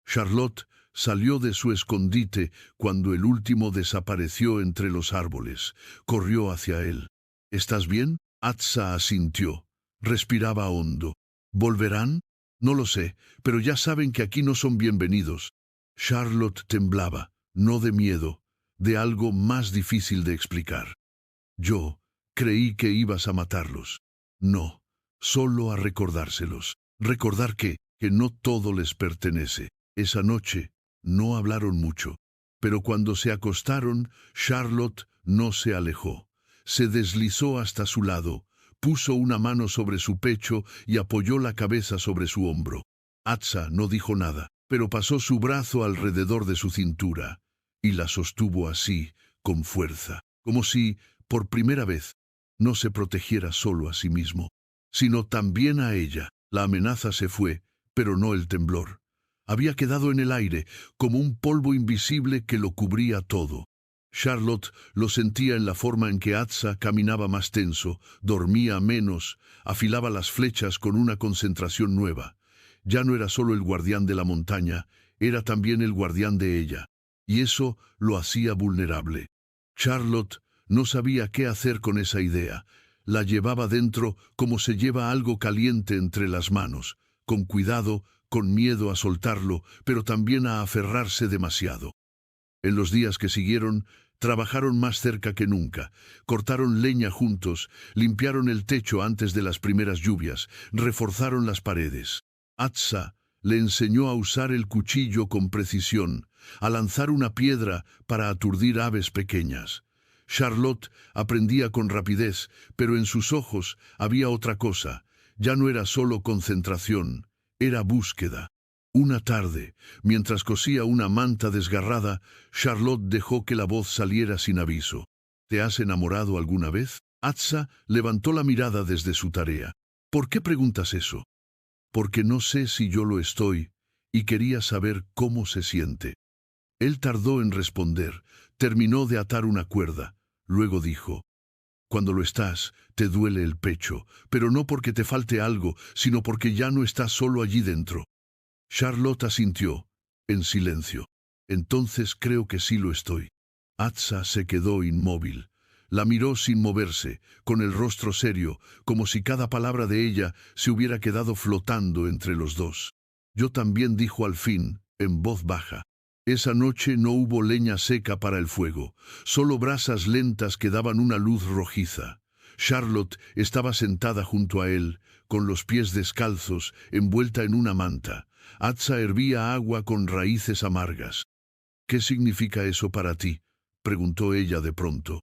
Charlotte salió de su escondite cuando el último desapareció entre los árboles. Corrió hacia él. «¿Estás bien?». Atsa asintió. Respiraba hondo. «¿Volverán?». «No lo sé, pero ya saben que aquí no son bienvenidos». Charlotte temblaba, no de miedo, de algo más difícil de explicar. «Yo creí que ibas a matarlos». «No, solo a recordárselos». «¿Recordar qué?». «Que no todo les pertenece». Esa noche no hablaron mucho, pero cuando se acostaron, Charlotte no se alejó. Se deslizó hasta su lado, puso una mano sobre su pecho y apoyó la cabeza sobre su hombro. Atsa no dijo nada, pero pasó su brazo alrededor de su cintura y la sostuvo así, con fuerza, como si, por primera vez, no se protegiera solo a sí mismo, sino también a ella. La amenaza se fue, pero no el temblor. Había quedado en el aire, como un polvo invisible que lo cubría todo. Charlotte lo sentía en la forma en que Atsa caminaba más tenso, dormía menos, afilaba las flechas con una concentración nueva. Ya no era solo el guardián de la montaña, era también el guardián de ella, y eso lo hacía vulnerable. Charlotte no sabía qué hacer con esa idea. La llevaba dentro como se lleva algo caliente entre las manos, con cuidado, con miedo a soltarlo, pero también a aferrarse demasiado. En los días que siguieron, trabajaron más cerca que nunca, cortaron leña juntos, limpiaron el techo antes de las primeras lluvias, reforzaron las paredes. Atsa le enseñó a usar el cuchillo con precisión, a lanzar una piedra para aturdir aves pequeñas. Charlotte aprendía con rapidez, pero en sus ojos había otra cosa. Ya no era solo concentración, era búsqueda. Una tarde, mientras cosía una manta desgarrada, Charlotte dejó que la voz saliera sin aviso. ¿Te has enamorado alguna vez? Atsa levantó la mirada desde su tarea. ¿Por qué preguntas eso? Porque no sé si yo lo estoy, y quería saber cómo se siente. Él tardó en responder, terminó de atar una cuerda, luego dijo: cuando lo estás, te duele el pecho, pero no porque te falte algo, sino porque ya no estás solo allí dentro. Charlotte asintió, en silencio. Entonces creo que sí lo estoy. Atsa se quedó inmóvil. La miró sin moverse, con el rostro serio, como si cada palabra de ella se hubiera quedado flotando entre los dos. Yo también, dijo al fin, en voz baja. Esa noche no hubo leña seca para el fuego, solo brasas lentas que daban una luz rojiza. Charlotte estaba sentada junto a él, con los pies descalzos, envuelta en una manta. Atsa hervía agua con raíces amargas. ¿Qué significa eso para ti?, preguntó ella de pronto.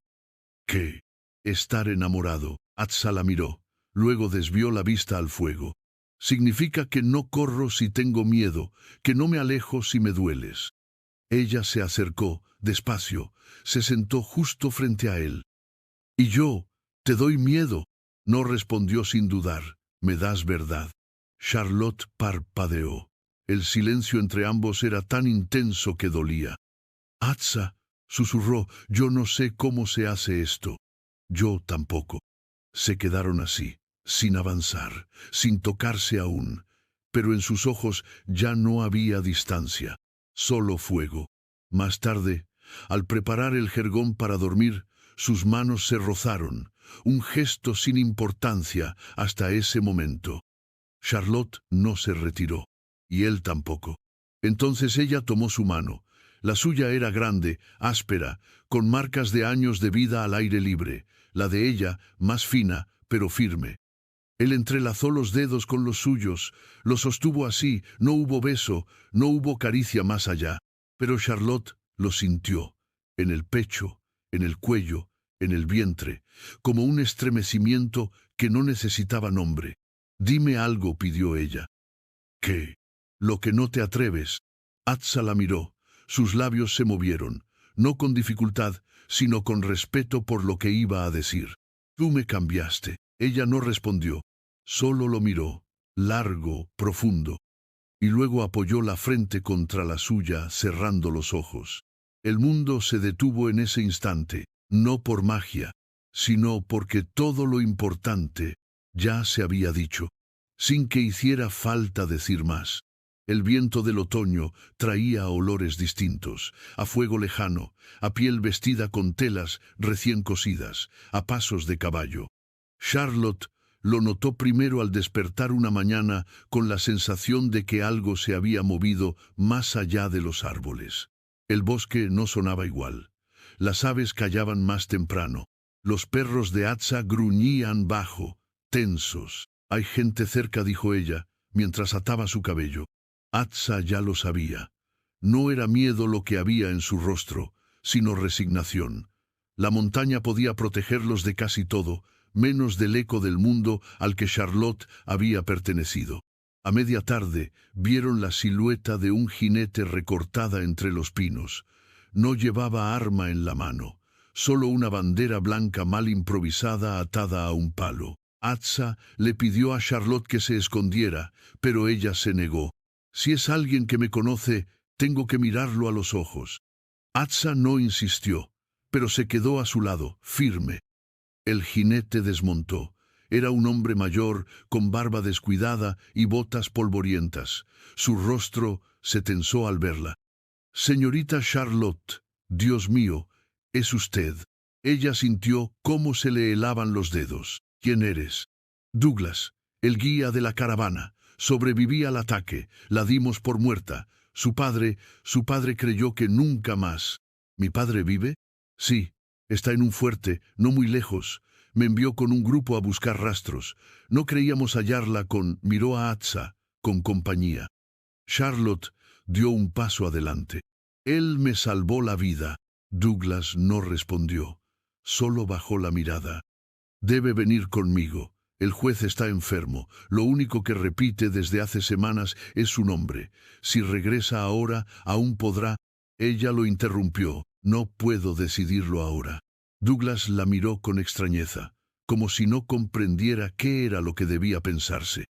¿Qué? Estar enamorado. Atsa la miró, luego desvió la vista al fuego. Significa que no corro si tengo miedo, que no me alejo si me dueles. Ella se acercó, despacio, se sentó justo frente a él. ¿Y yo? ¿Te doy miedo? No respondió sin dudar. ¿Me das verdad? Charlotte parpadeó. El silencio entre ambos era tan intenso que dolía. Atsa, susurró, yo no sé cómo se hace esto. Yo tampoco. Se quedaron así, sin avanzar, sin tocarse aún, pero en sus ojos ya no había distancia, solo fuego. Más tarde, al preparar el jergón para dormir, sus manos se rozaron, un gesto sin importancia hasta ese momento. Charlotte no se retiró, y él tampoco. Entonces ella tomó su mano. La suya era grande, áspera, con marcas de años de vida al aire libre, la de ella más fina, pero firme. Él entrelazó los dedos con los suyos, los sostuvo así, no hubo beso, no hubo caricia más allá, pero Charlotte lo sintió, en el pecho, en el cuello, en el vientre, como un estremecimiento que no necesitaba nombre. Dime algo, pidió ella. ¿Qué? Lo que no te atreves. Atsa la miró, sus labios se movieron, no con dificultad, sino con respeto por lo que iba a decir. Tú me cambiaste. Ella no respondió, solo lo miró, largo, profundo, y luego apoyó la frente contra la suya, cerrando los ojos. El mundo se detuvo en ese instante, no por magia, sino porque todo lo importante ya se había dicho, sin que hiciera falta decir más. El viento del otoño traía olores distintos, a fuego lejano, a piel vestida con telas recién cosidas, a pasos de caballo. Charlotte lo notó primero al despertar una mañana con la sensación de que algo se había movido más allá de los árboles. El bosque no sonaba igual. Las aves callaban más temprano. Los perros de Atsa gruñían bajo, tensos. Hay gente cerca, dijo ella, mientras ataba su cabello. Atsa ya lo sabía. No era miedo lo que había en su rostro, sino resignación. La montaña podía protegerlos de casi todo, menos del eco del mundo al que Charlotte había pertenecido. A media tarde vieron la silueta de un jinete recortada entre los pinos. No llevaba arma en la mano. solo una bandera blanca mal improvisada atada a un palo. Atza le pidió a Charlotte que se escondiera, pero ella se negó. Si es alguien que me conoce, tengo que mirarlo a los ojos. Atza no insistió, pero se quedó a su lado, firme. El jinete desmontó. Era un hombre mayor, con barba descuidada y botas polvorientas. Su rostro se tensó al verla. «Señorita Charlotte, Dios mío, es usted». Ella sintió cómo se le helaban los dedos. «¿Quién eres?» «Douglas, el guía de la caravana. Sobreviví al ataque, la dimos por muerta. Su padre creyó que nunca más». «¿Mi padre vive?» «Sí, está en un fuerte, no muy lejos. Me envió con un grupo a buscar rastros. No creíamos hallarla miró a Atza, con compañía». Charlotte dio un paso adelante. «Él me salvó la vida». Douglas no respondió, solo bajó la mirada. «Debe venir conmigo. El juez está enfermo. Lo único que repite desde hace semanas es su nombre. Si regresa ahora, aún podrá». Ella lo interrumpió. «No puedo decidirlo ahora». Douglas la miró con extrañeza, como si no comprendiera qué era lo que debía pensarse.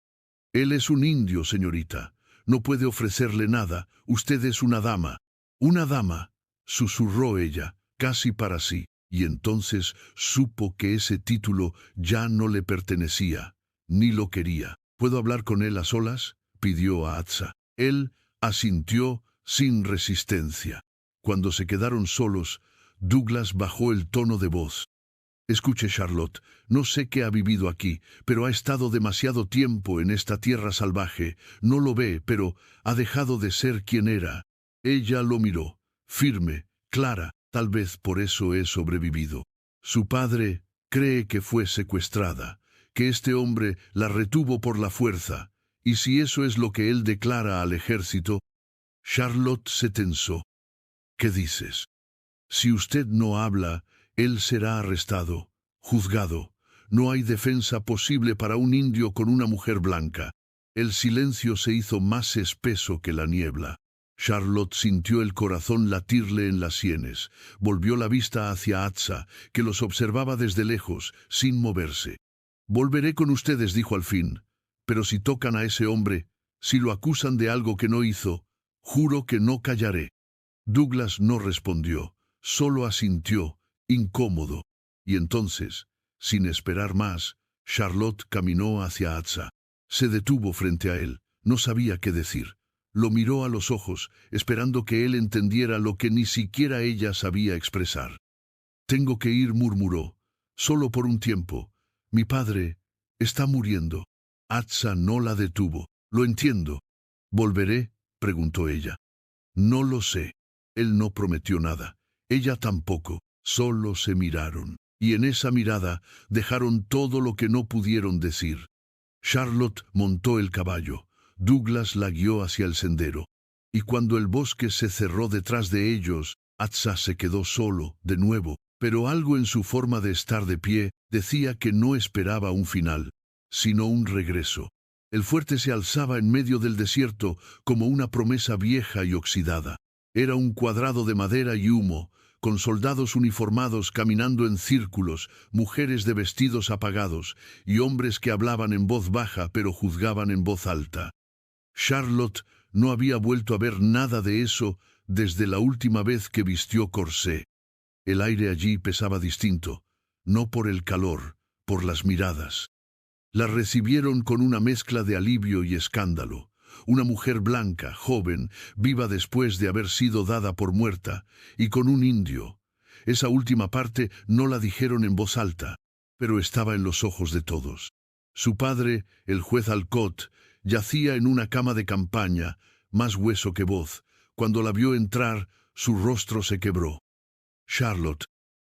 «Él es un indio, señorita. No puede ofrecerle nada. Usted es una dama». «Una dama», susurró ella, casi para sí, y entonces supo que ese título ya no le pertenecía, ni lo quería. «¿Puedo hablar con él a solas?», pidió a Atza. Él asintió sin resistencia. Cuando se quedaron solos, Douglas bajó el tono de voz. «Escuche, Charlotte, no sé qué ha vivido aquí, pero ha estado demasiado tiempo en esta tierra salvaje. No lo ve, pero ha dejado de ser quien era». Ella lo miró, firme, clara. «Tal vez por eso he sobrevivido. Su padre cree que fue secuestrada, que este hombre la retuvo por la fuerza, y si eso es lo que él declara al ejército». Charlotte se tensó. «¿Qué dices?» «Si usted no habla, él será arrestado, juzgado. No hay defensa posible para un indio con una mujer blanca». El silencio se hizo más espeso que la niebla. Charlotte sintió el corazón latirle en las sienes. Volvió la vista hacia Atza, que los observaba desde lejos, sin moverse. «Volveré con ustedes», dijo al fin. «Pero si tocan a ese hombre, si lo acusan de algo que no hizo, juro que no callaré». Douglas no respondió, solo asintió, incómodo. Y entonces, sin esperar más, Charlotte caminó hacia Atza. Se detuvo frente a él. No sabía qué decir. Lo miró a los ojos, esperando que él entendiera lo que ni siquiera ella sabía expresar. «Tengo que ir», murmuró, «solo por un tiempo. Mi padre está muriendo». Atza no la detuvo. «Lo entiendo». «¿Volveré?», preguntó ella. «No lo sé». Él no prometió nada. Ella tampoco. Solo se miraron. Y en esa mirada dejaron todo lo que no pudieron decir. Charlotte montó el caballo. Douglas la guió hacia el sendero. Y cuando el bosque se cerró detrás de ellos, Atza se quedó solo, de nuevo, pero algo en su forma de estar de pie decía que no esperaba un final, sino un regreso. El fuerte se alzaba en medio del desierto como una promesa vieja y oxidada. Era un cuadrado de madera y humo, con soldados uniformados caminando en círculos, mujeres de vestidos apagados y hombres que hablaban en voz baja pero juzgaban en voz alta. Charlotte no había vuelto a ver nada de eso desde la última vez que vistió corsé. El aire allí pesaba distinto, no por el calor, por las miradas. La recibieron con una mezcla de alivio y escándalo. Una mujer blanca, joven, viva después de haber sido dada por muerta, y con un indio. Esa última parte no la dijeron en voz alta, pero estaba en los ojos de todos. Su padre, el juez Alcott, yacía en una cama de campaña, más hueso que voz. Cuando la vio entrar, su rostro se quebró. «Charlotte».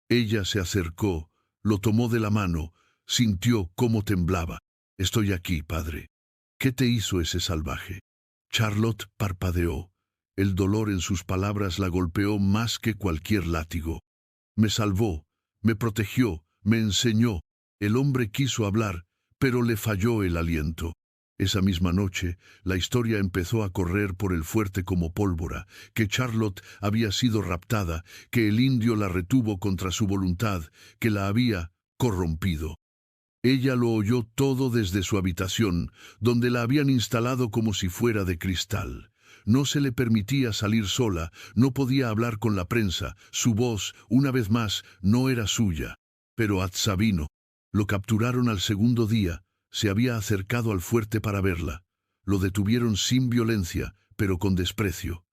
Ella se acercó, lo tomó de la mano, sintió cómo temblaba. «Estoy aquí, padre». «¿Qué te hizo ese salvaje?». Charlotte parpadeó. El dolor en sus palabras la golpeó más que cualquier látigo. «Me salvó, me protegió, me enseñó». El hombre quiso hablar, pero le falló el aliento. Esa misma noche, la historia empezó a correr por el fuerte como pólvora, que Charlotte había sido raptada, que el indio la retuvo contra su voluntad, que la había corrompido. Ella lo oyó todo desde su habitación, donde la habían instalado como si fuera de cristal. No se le permitía salir sola, no podía hablar con la prensa, su voz, una vez más, no era suya. Pero Atza vino. Lo capturaron al segundo día, se había acercado al fuerte para verla. Lo detuvieron sin violencia, pero con desprecio.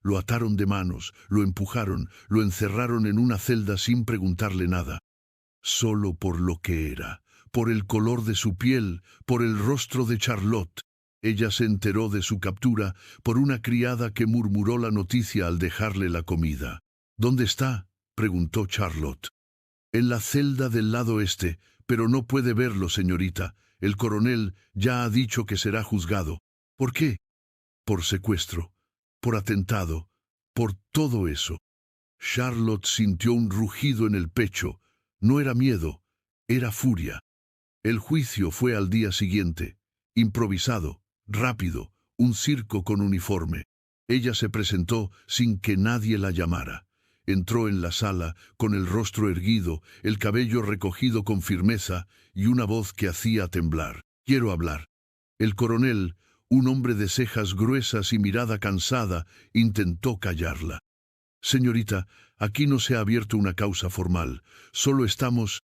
Lo ataron de manos, lo empujaron, lo encerraron en una celda sin preguntarle nada. Solo por lo que era, por el color de su piel, por el rostro de Charlotte. Ella se enteró de su captura por una criada que murmuró la noticia al dejarle la comida. ¿Dónde está?, preguntó Charlotte. En la celda del lado este, pero no puede verlo, señorita. El coronel ya ha dicho que será juzgado. ¿Por qué? Por secuestro, por atentado, por todo eso. Charlotte sintió un rugido en el pecho. No era miedo, era furia. El juicio fue al día siguiente, improvisado, rápido, un circo con uniforme. Ella se presentó sin que nadie la llamara. Entró en la sala con el rostro erguido, el cabello recogido con firmeza y una voz que hacía temblar. «Quiero hablar». El coronel, un hombre de cejas gruesas y mirada cansada, intentó callarla. «Señorita, aquí no se ha abierto una causa formal. Solo estamos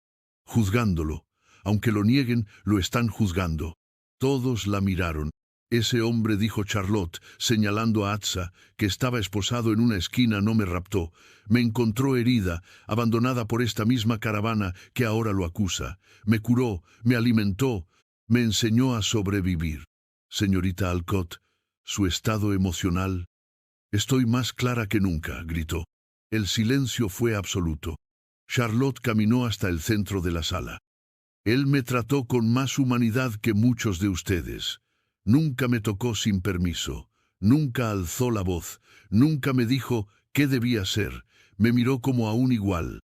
juzgándolo. Aunque lo nieguen, lo están juzgando». Todos la miraron. «Ese hombre», dijo Charlotte, señalando a Atza, que estaba esposado en una esquina, «no me raptó. Me encontró herida, abandonada por esta misma caravana que ahora lo acusa. Me curó, me alimentó, me enseñó a sobrevivir». «Señorita Alcott, su estado emocional». «Estoy más clara que nunca», gritó. El silencio fue absoluto. Charlotte caminó hasta el centro de la sala. «Él me trató con más humanidad que muchos de ustedes. Nunca me tocó sin permiso, nunca alzó la voz, nunca me dijo qué debía ser, me miró como a un igual».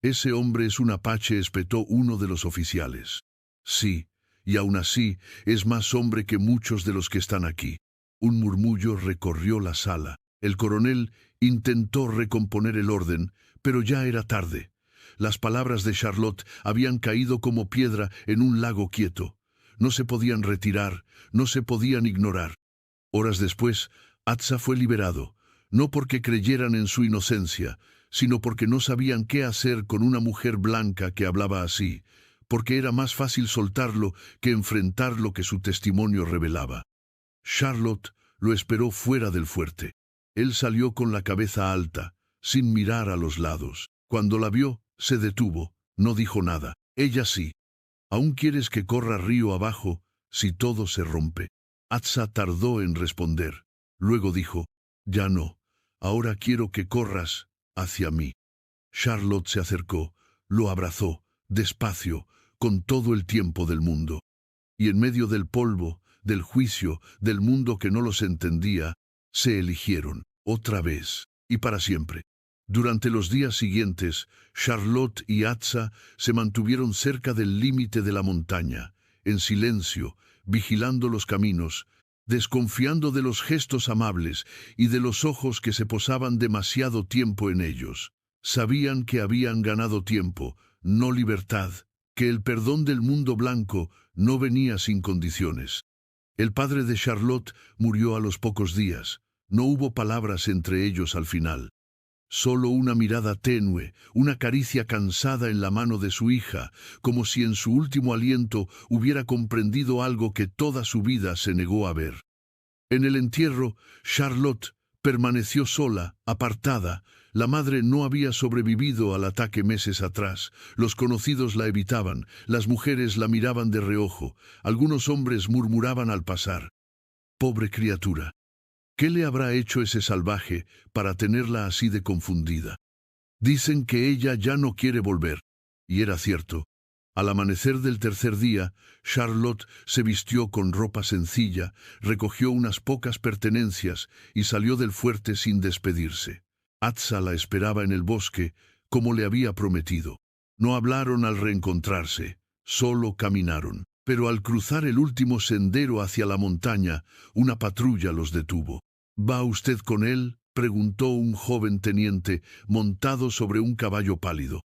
«Ese hombre es un apache», espetó uno de los oficiales. «Sí, y aún así es más hombre que muchos de los que están aquí». Un murmullo recorrió la sala. El coronel intentó recomponer el orden, pero ya era tarde. Las palabras de Charlotte habían caído como piedra en un lago quieto. No se podían retirar, no se podían ignorar. Horas después, Atza fue liberado, no porque creyeran en su inocencia, sino porque no sabían qué hacer con una mujer blanca que hablaba así, porque era más fácil soltarlo que enfrentar lo que su testimonio revelaba. Charlotte lo esperó fuera del fuerte. Él salió con la cabeza alta, sin mirar a los lados. Cuando la vio, se detuvo, no dijo nada. Ella sí. «¿Aún quieres que corra río abajo si todo se rompe?» Atza tardó en responder. Luego dijo: «Ya no. Ahora quiero que corras hacia mí». Charlotte se acercó, lo abrazó, despacio, con todo el tiempo del mundo. Y en medio del polvo, del juicio, del mundo que no los entendía, se eligieron, otra vez, y para siempre. Durante los días siguientes, Charlotte y Atza se mantuvieron cerca del límite de la montaña, en silencio, vigilando los caminos, desconfiando de los gestos amables y de los ojos que se posaban demasiado tiempo en ellos. Sabían que habían ganado tiempo, no libertad, que el perdón del mundo blanco no venía sin condiciones. El padre de Charlotte murió a los pocos días. No hubo palabras entre ellos al final. Solo una mirada tenue, una caricia cansada en la mano de su hija, como si en su último aliento hubiera comprendido algo que toda su vida se negó a ver. En el entierro, Charlotte permaneció sola, apartada. La madre no había sobrevivido al ataque meses atrás. Los conocidos la evitaban, las mujeres la miraban de reojo, algunos hombres murmuraban al pasar. «Pobre criatura. ¿Qué le habrá hecho ese salvaje para tenerla así de confundida? Dicen que ella ya no quiere volver». Y era cierto. Al amanecer del tercer día, Charlotte se vistió con ropa sencilla, recogió unas pocas pertenencias y salió del fuerte sin despedirse. Atza la esperaba en el bosque, como le había prometido. No hablaron al reencontrarse, solo caminaron. Pero al cruzar el último sendero hacia la montaña, una patrulla los detuvo. ¿Va usted con él?, preguntó un joven teniente, montado sobre un caballo pálido.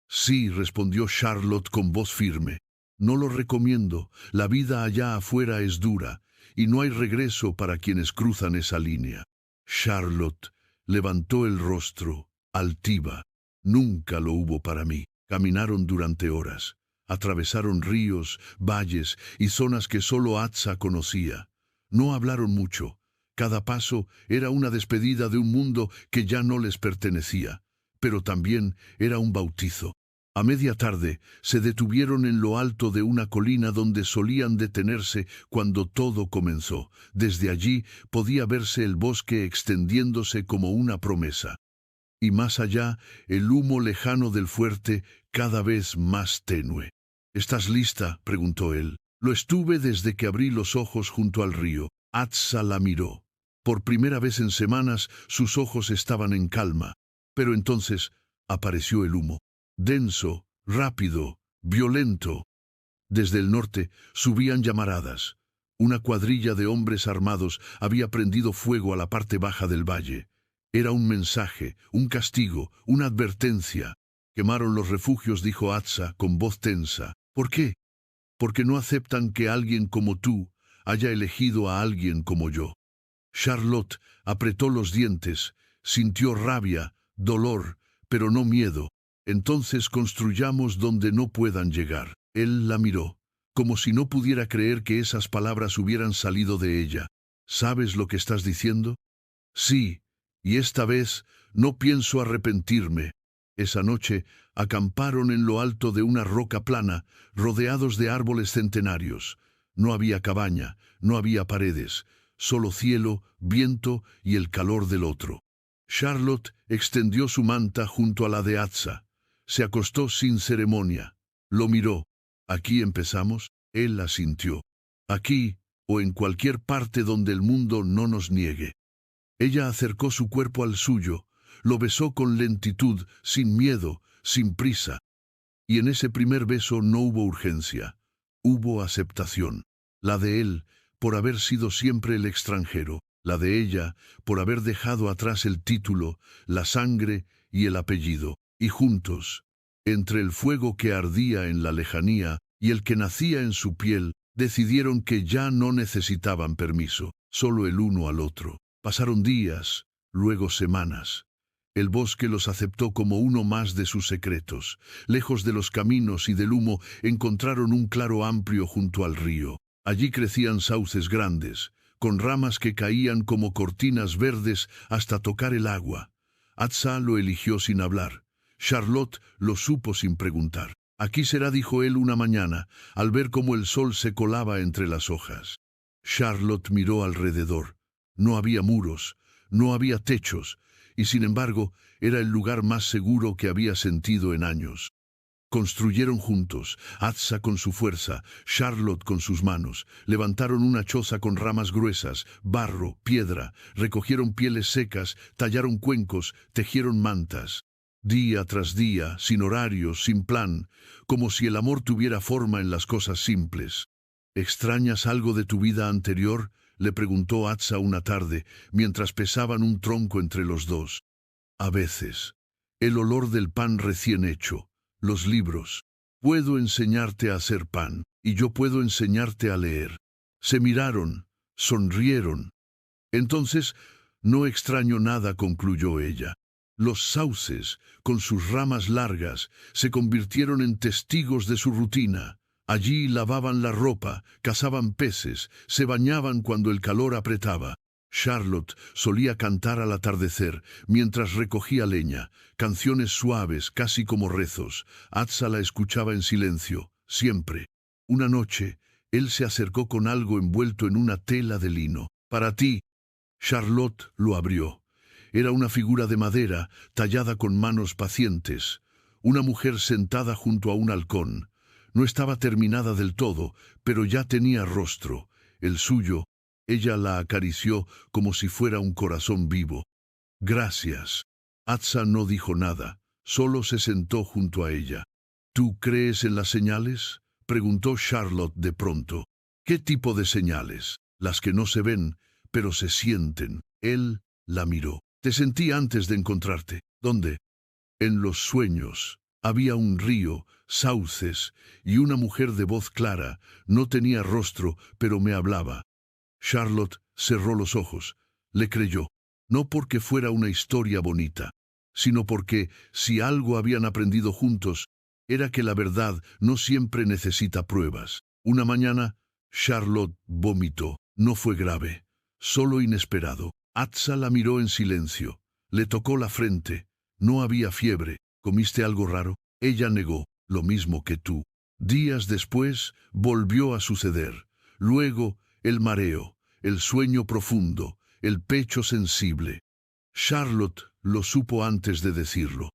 Sí, respondió Charlotte con voz firme. No lo recomiendo, la vida allá afuera es dura, y no hay regreso para quienes cruzan esa línea. Charlotte levantó el rostro, altiva. Nunca lo hubo para mí. Caminaron durante horas. Atravesaron ríos, valles y zonas que solo Atsa conocía. No hablaron mucho. Cada paso era una despedida de un mundo que ya no les pertenecía, pero también era un bautizo. A media tarde se detuvieron en lo alto de una colina donde solían detenerse cuando todo comenzó. Desde allí podía verse el bosque extendiéndose como una promesa. Y más allá, el humo lejano del fuerte, cada vez más tenue. ¿Estás lista?, preguntó él. Lo estuve desde que abrí los ojos junto al río. Atsa la miró. Por primera vez en semanas sus ojos estaban en calma. Pero entonces apareció el humo. Denso, rápido, violento. Desde el norte subían llamaradas. Una cuadrilla de hombres armados había prendido fuego a la parte baja del valle. Era un mensaje, un castigo, una advertencia. Quemaron los refugios, dijo Atsa con voz tensa. ¿Por qué? Porque no aceptan que alguien como tú haya elegido a alguien como yo. Charlotte apretó los dientes, sintió rabia, dolor, pero no miedo. Entonces construyamos donde no puedan llegar. Él la miró, como si no pudiera creer que esas palabras hubieran salido de ella. ¿Sabes lo que estás diciendo? Sí, y esta vez no pienso arrepentirme. Esa noche acamparon en lo alto de una roca plana, rodeados de árboles centenarios. No había cabaña, no había paredes, solo cielo, viento y el calor del otro. Charlotte extendió su manta junto a la de Atsa. Se acostó sin ceremonia. Lo miró. ¿Aquí empezamos? Él asintió. Aquí, o en cualquier parte donde el mundo no nos niegue. Ella acercó su cuerpo al suyo, lo besó con lentitud, sin miedo, sin prisa. Y en ese primer beso no hubo urgencia. Hubo aceptación. La de él, por haber sido siempre el extranjero. La de ella, por haber dejado atrás el título, la sangre y el apellido. Y juntos, entre el fuego que ardía en la lejanía y el que nacía en su piel, decidieron que ya no necesitaban permiso, solo el uno al otro. Pasaron días, luego semanas. El bosque los aceptó como uno más de sus secretos. Lejos de los caminos y del humo, encontraron un claro amplio junto al río. Allí crecían sauces grandes, con ramas que caían como cortinas verdes hasta tocar el agua. Atsa lo eligió sin hablar. Charlotte lo supo sin preguntar. Aquí será, dijo él una mañana, al ver cómo el sol se colaba entre las hojas. Charlotte miró alrededor. No había muros, no había techos, y sin embargo era el lugar más seguro que había sentido en años. Construyeron juntos, Atsa con su fuerza, Charlotte con sus manos. Levantaron una choza con ramas gruesas, barro, piedra, recogieron pieles secas, tallaron cuencos, tejieron mantas. Día tras día, sin horarios, sin plan, como si el amor tuviera forma en las cosas simples. ¿Extrañas algo de tu vida anterior?, le preguntó Atsa una tarde, mientras pesaban un tronco entre los dos. A veces. El olor del pan recién hecho, los libros. Puedo enseñarte a hacer pan, y yo puedo enseñarte a leer. Se miraron, sonrieron. Entonces, no extraño nada, concluyó ella. Los sauces, con sus ramas largas, se convirtieron en testigos de su rutina. Allí lavaban la ropa, cazaban peces, se bañaban cuando el calor apretaba. Charlotte solía cantar al atardecer, mientras recogía leña, canciones suaves, casi como rezos. Atsa la escuchaba en silencio, siempre. Una noche, él se acercó con algo envuelto en una tela de lino. «Para ti». Charlotte lo abrió. Era una figura de madera, tallada con manos pacientes. Una mujer sentada junto a un halcón. No estaba terminada del todo, pero ya tenía rostro, el suyo. Ella la acarició como si fuera un corazón vivo. «Gracias». Atsa no dijo nada, solo se sentó junto a ella. «¿Tú crees en las señales?», preguntó Charlotte de pronto. ¿Qué tipo de señales? Las que no se ven, pero se sienten. Él la miró. Te sentí antes de encontrarte. ¿Dónde? En los sueños. Había un río, sauces, y una mujer de voz clara. No tenía rostro, pero me hablaba. Charlotte cerró los ojos. Le creyó. No porque fuera una historia bonita, sino porque, si algo habían aprendido juntos, era que la verdad no siempre necesita pruebas. Una mañana, Charlotte vomitó. No fue grave, solo inesperado. Atza la miró en silencio. Le tocó la frente. No había fiebre. ¿Comiste algo raro? Ella negó, lo mismo que tú. Días después, volvió a suceder. Luego, el mareo, el sueño profundo, el pecho sensible. Charlotte lo supo antes de decirlo.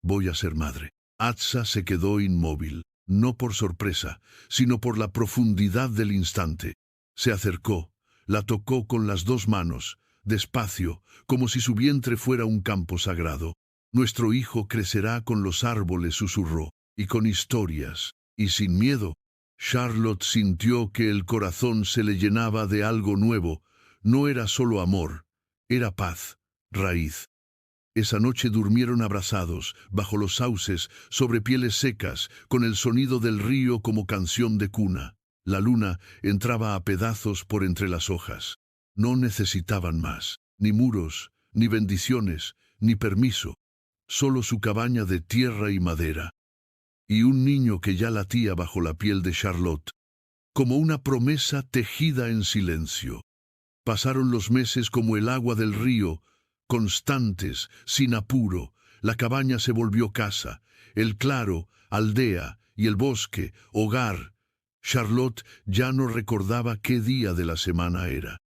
Voy a ser madre. Atza se quedó inmóvil, no por sorpresa, sino por la profundidad del instante. Se acercó, la tocó con las dos manos, despacio, como si su vientre fuera un campo sagrado. Nuestro hijo crecerá con los árboles, susurró, y con historias, y sin miedo. Charlotte sintió que el corazón se le llenaba de algo nuevo. No era solo amor, era paz, raíz. Esa noche durmieron abrazados, bajo los sauces, sobre pieles secas, con el sonido del río como canción de cuna. La luna entraba a pedazos por entre las hojas. No necesitaban más, ni muros, ni bendiciones, ni permiso. Solo su cabaña de tierra y madera. Y un niño que ya latía bajo la piel de Charlotte, como una promesa tejida en silencio. Pasaron los meses como el agua del río, constantes, sin apuro. La cabaña se volvió casa, el claro, aldea, y el bosque, hogar. Charlotte ya no recordaba qué día de la semana era.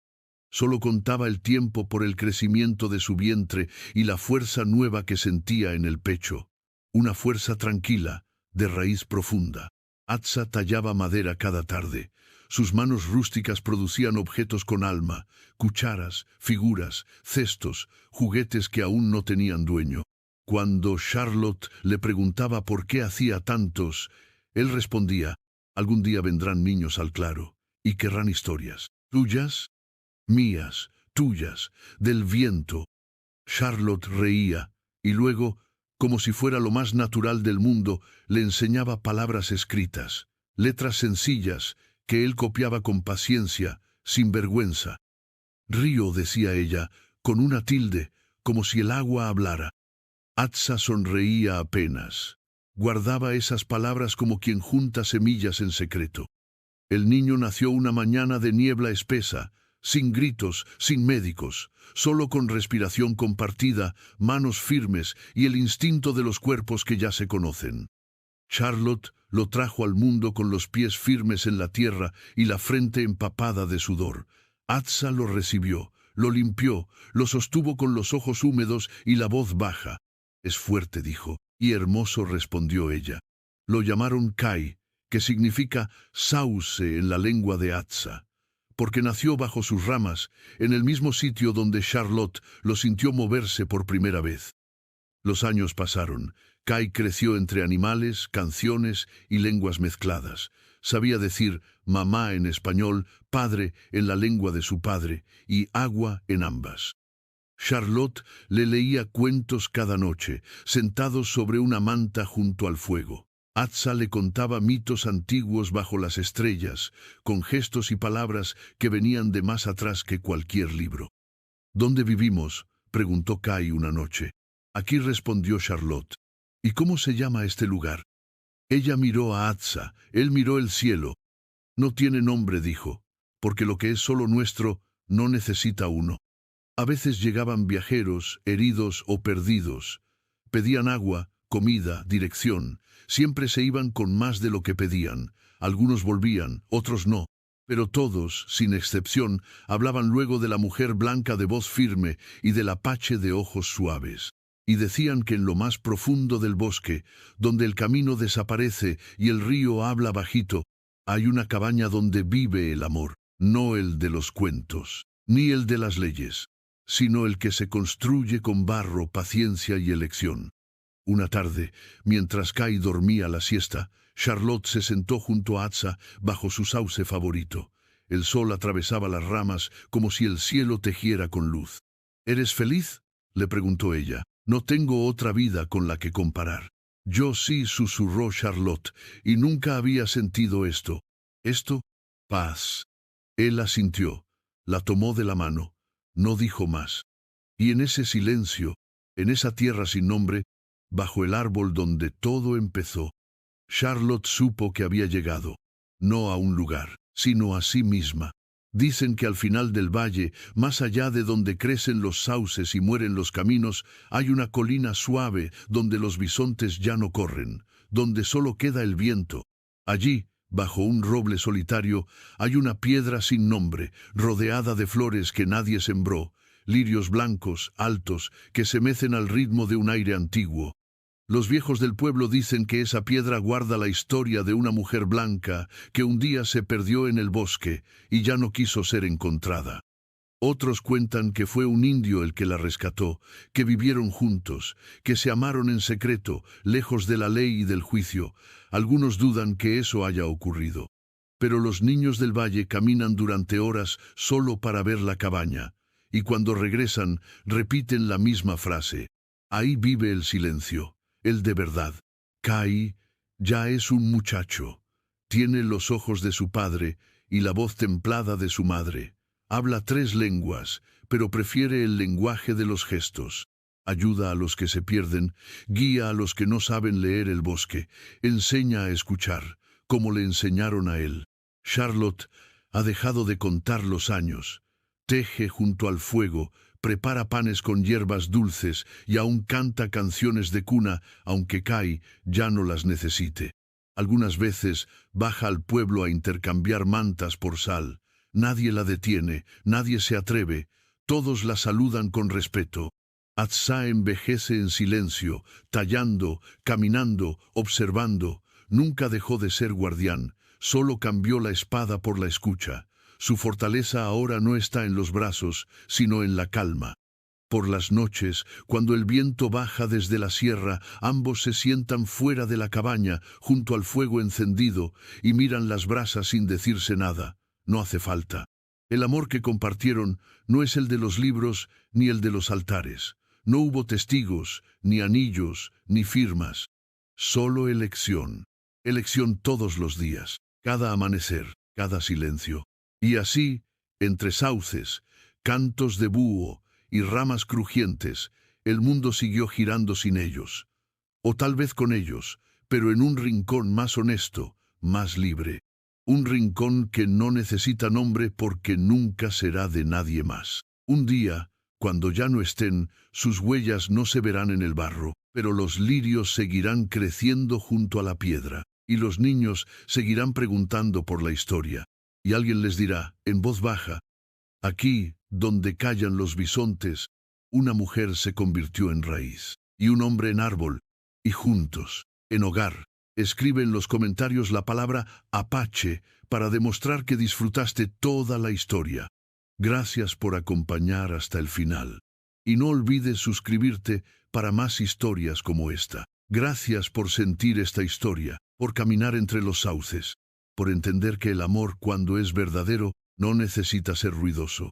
Solo contaba el tiempo por el crecimiento de su vientre y la fuerza nueva que sentía en el pecho. Una fuerza tranquila, de raíz profunda. Atza tallaba madera cada tarde. Sus manos rústicas producían objetos con alma, cucharas, figuras, cestos, juguetes que aún no tenían dueño. Cuando Charlotte le preguntaba por qué hacía tantos, él respondía, algún día vendrán niños al claro, y querrán historias. ¿Tuyas? Mías, tuyas, del viento. Charlotte reía, y luego, como si fuera lo más natural del mundo, le enseñaba palabras escritas, letras sencillas, que él copiaba con paciencia, sin vergüenza. Río, decía ella, con una tilde, como si el agua hablara. Atza sonreía apenas. Guardaba esas palabras como quien junta semillas en secreto. El niño nació una mañana de niebla espesa, sin gritos, sin médicos, solo con respiración compartida, manos firmes y el instinto de los cuerpos que ya se conocen. Charlotte lo trajo al mundo con los pies firmes en la tierra y la frente empapada de sudor. Atza lo recibió, lo limpió, lo sostuvo con los ojos húmedos y la voz baja. Es fuerte, dijo, y hermoso, respondió ella. Lo llamaron Kai, que significa sauce en la lengua de Atza, porque nació bajo sus ramas, en el mismo sitio donde Charlotte lo sintió moverse por primera vez. Los años pasaron. Kai creció entre animales, canciones y lenguas mezcladas. Sabía decir mamá en español, padre en la lengua de su padre y agua en ambas. Charlotte le leía cuentos cada noche, sentados sobre una manta junto al fuego. Atza le contaba mitos antiguos bajo las estrellas, con gestos y palabras que venían de más atrás que cualquier libro. ¿Dónde vivimos?, preguntó Kai una noche. Aquí, respondió Charlotte. ¿Y cómo se llama este lugar? Ella miró a Atza, él miró el cielo. No tiene nombre, dijo, porque lo que es solo nuestro no necesita uno. A veces llegaban viajeros, heridos o perdidos. Pedían agua, comida, dirección. Siempre se iban con más de lo que pedían. Algunos volvían, otros no. Pero todos, sin excepción, hablaban luego de la mujer blanca de voz firme y del apache de ojos suaves. Y decían que en lo más profundo del bosque, donde el camino desaparece y el río habla bajito, hay una cabaña donde vive el amor, no el de los cuentos, ni el de las leyes, sino el que se construye con barro, paciencia y elección. Una tarde, mientras Kai dormía la siesta, Charlotte se sentó junto a Atsa bajo su sauce favorito. El sol atravesaba las ramas como si el cielo tejiera con luz. ¿Eres feliz?, le preguntó ella. No tengo otra vida con la que comparar. Yo sí, susurró Charlotte, y nunca había sentido esto. ¿Esto? Paz. Él asintió, la tomó de la mano, no dijo más. Y en ese silencio, en esa tierra sin nombre, bajo el árbol donde todo empezó, Charlotte supo que había llegado, no a un lugar, sino a sí misma. Dicen que al final del valle, más allá de donde crecen los sauces y mueren los caminos, hay una colina suave donde los bisontes ya no corren, donde solo queda el viento. Allí, bajo un roble solitario, hay una piedra sin nombre, rodeada de flores que nadie sembró, lirios blancos, altos, que se mecen al ritmo de un aire antiguo. Los viejos del pueblo dicen que esa piedra guarda la historia de una mujer blanca que un día se perdió en el bosque y ya no quiso ser encontrada. Otros cuentan que fue un indio el que la rescató, que vivieron juntos, que se amaron en secreto, lejos de la ley y del juicio. Algunos dudan que eso haya ocurrido. Pero los niños del valle caminan durante horas solo para ver la cabaña, y cuando regresan repiten la misma frase. Ahí vive el silencio. El de verdad. Kai ya es un muchacho. Tiene los ojos de su padre y la voz templada de su madre. Habla 3 lenguas, pero prefiere el lenguaje de los gestos. Ayuda a los que se pierden, guía a los que no saben leer el bosque, enseña a escuchar, como le enseñaron a él. Charlotte ha dejado de contar los años. Teje junto al fuego, prepara panes con hierbas dulces y aún canta canciones de cuna, aunque Kai ya no las necesite. Algunas veces baja al pueblo a intercambiar mantas por sal. Nadie la detiene, nadie se atreve, todos la saludan con respeto. Atsa envejece en silencio, tallando, caminando, observando. Nunca dejó de ser guardián, solo cambió la espada por la escucha. Su fortaleza ahora no está en los brazos, sino en la calma. Por las noches, cuando el viento baja desde la sierra, ambos se sientan fuera de la cabaña, junto al fuego encendido, y miran las brasas sin decirse nada. No hace falta. El amor que compartieron no es el de los libros ni el de los altares. No hubo testigos, ni anillos, ni firmas. Solo elección. Elección todos los días, cada amanecer, cada silencio. Y así, entre sauces, cantos de búho y ramas crujientes, el mundo siguió girando sin ellos. O tal vez con ellos, pero en un rincón más honesto, más libre. Un rincón que no necesita nombre porque nunca será de nadie más. Un día, cuando ya no estén, sus huellas no se verán en el barro, pero los lirios seguirán creciendo junto a la piedra, y los niños seguirán preguntando por la historia. Y alguien les dirá, en voz baja, aquí, donde callan los bisontes, una mujer se convirtió en raíz, y un hombre en árbol, y juntos, en hogar. Escribe en los comentarios la palabra Apache para demostrar que disfrutaste toda la historia. Gracias por acompañar hasta el final. Y no olvides suscribirte para más historias como esta. Gracias por sentir esta historia, por caminar entre los sauces, por entender que el amor, cuando es verdadero, no necesita ser ruidoso.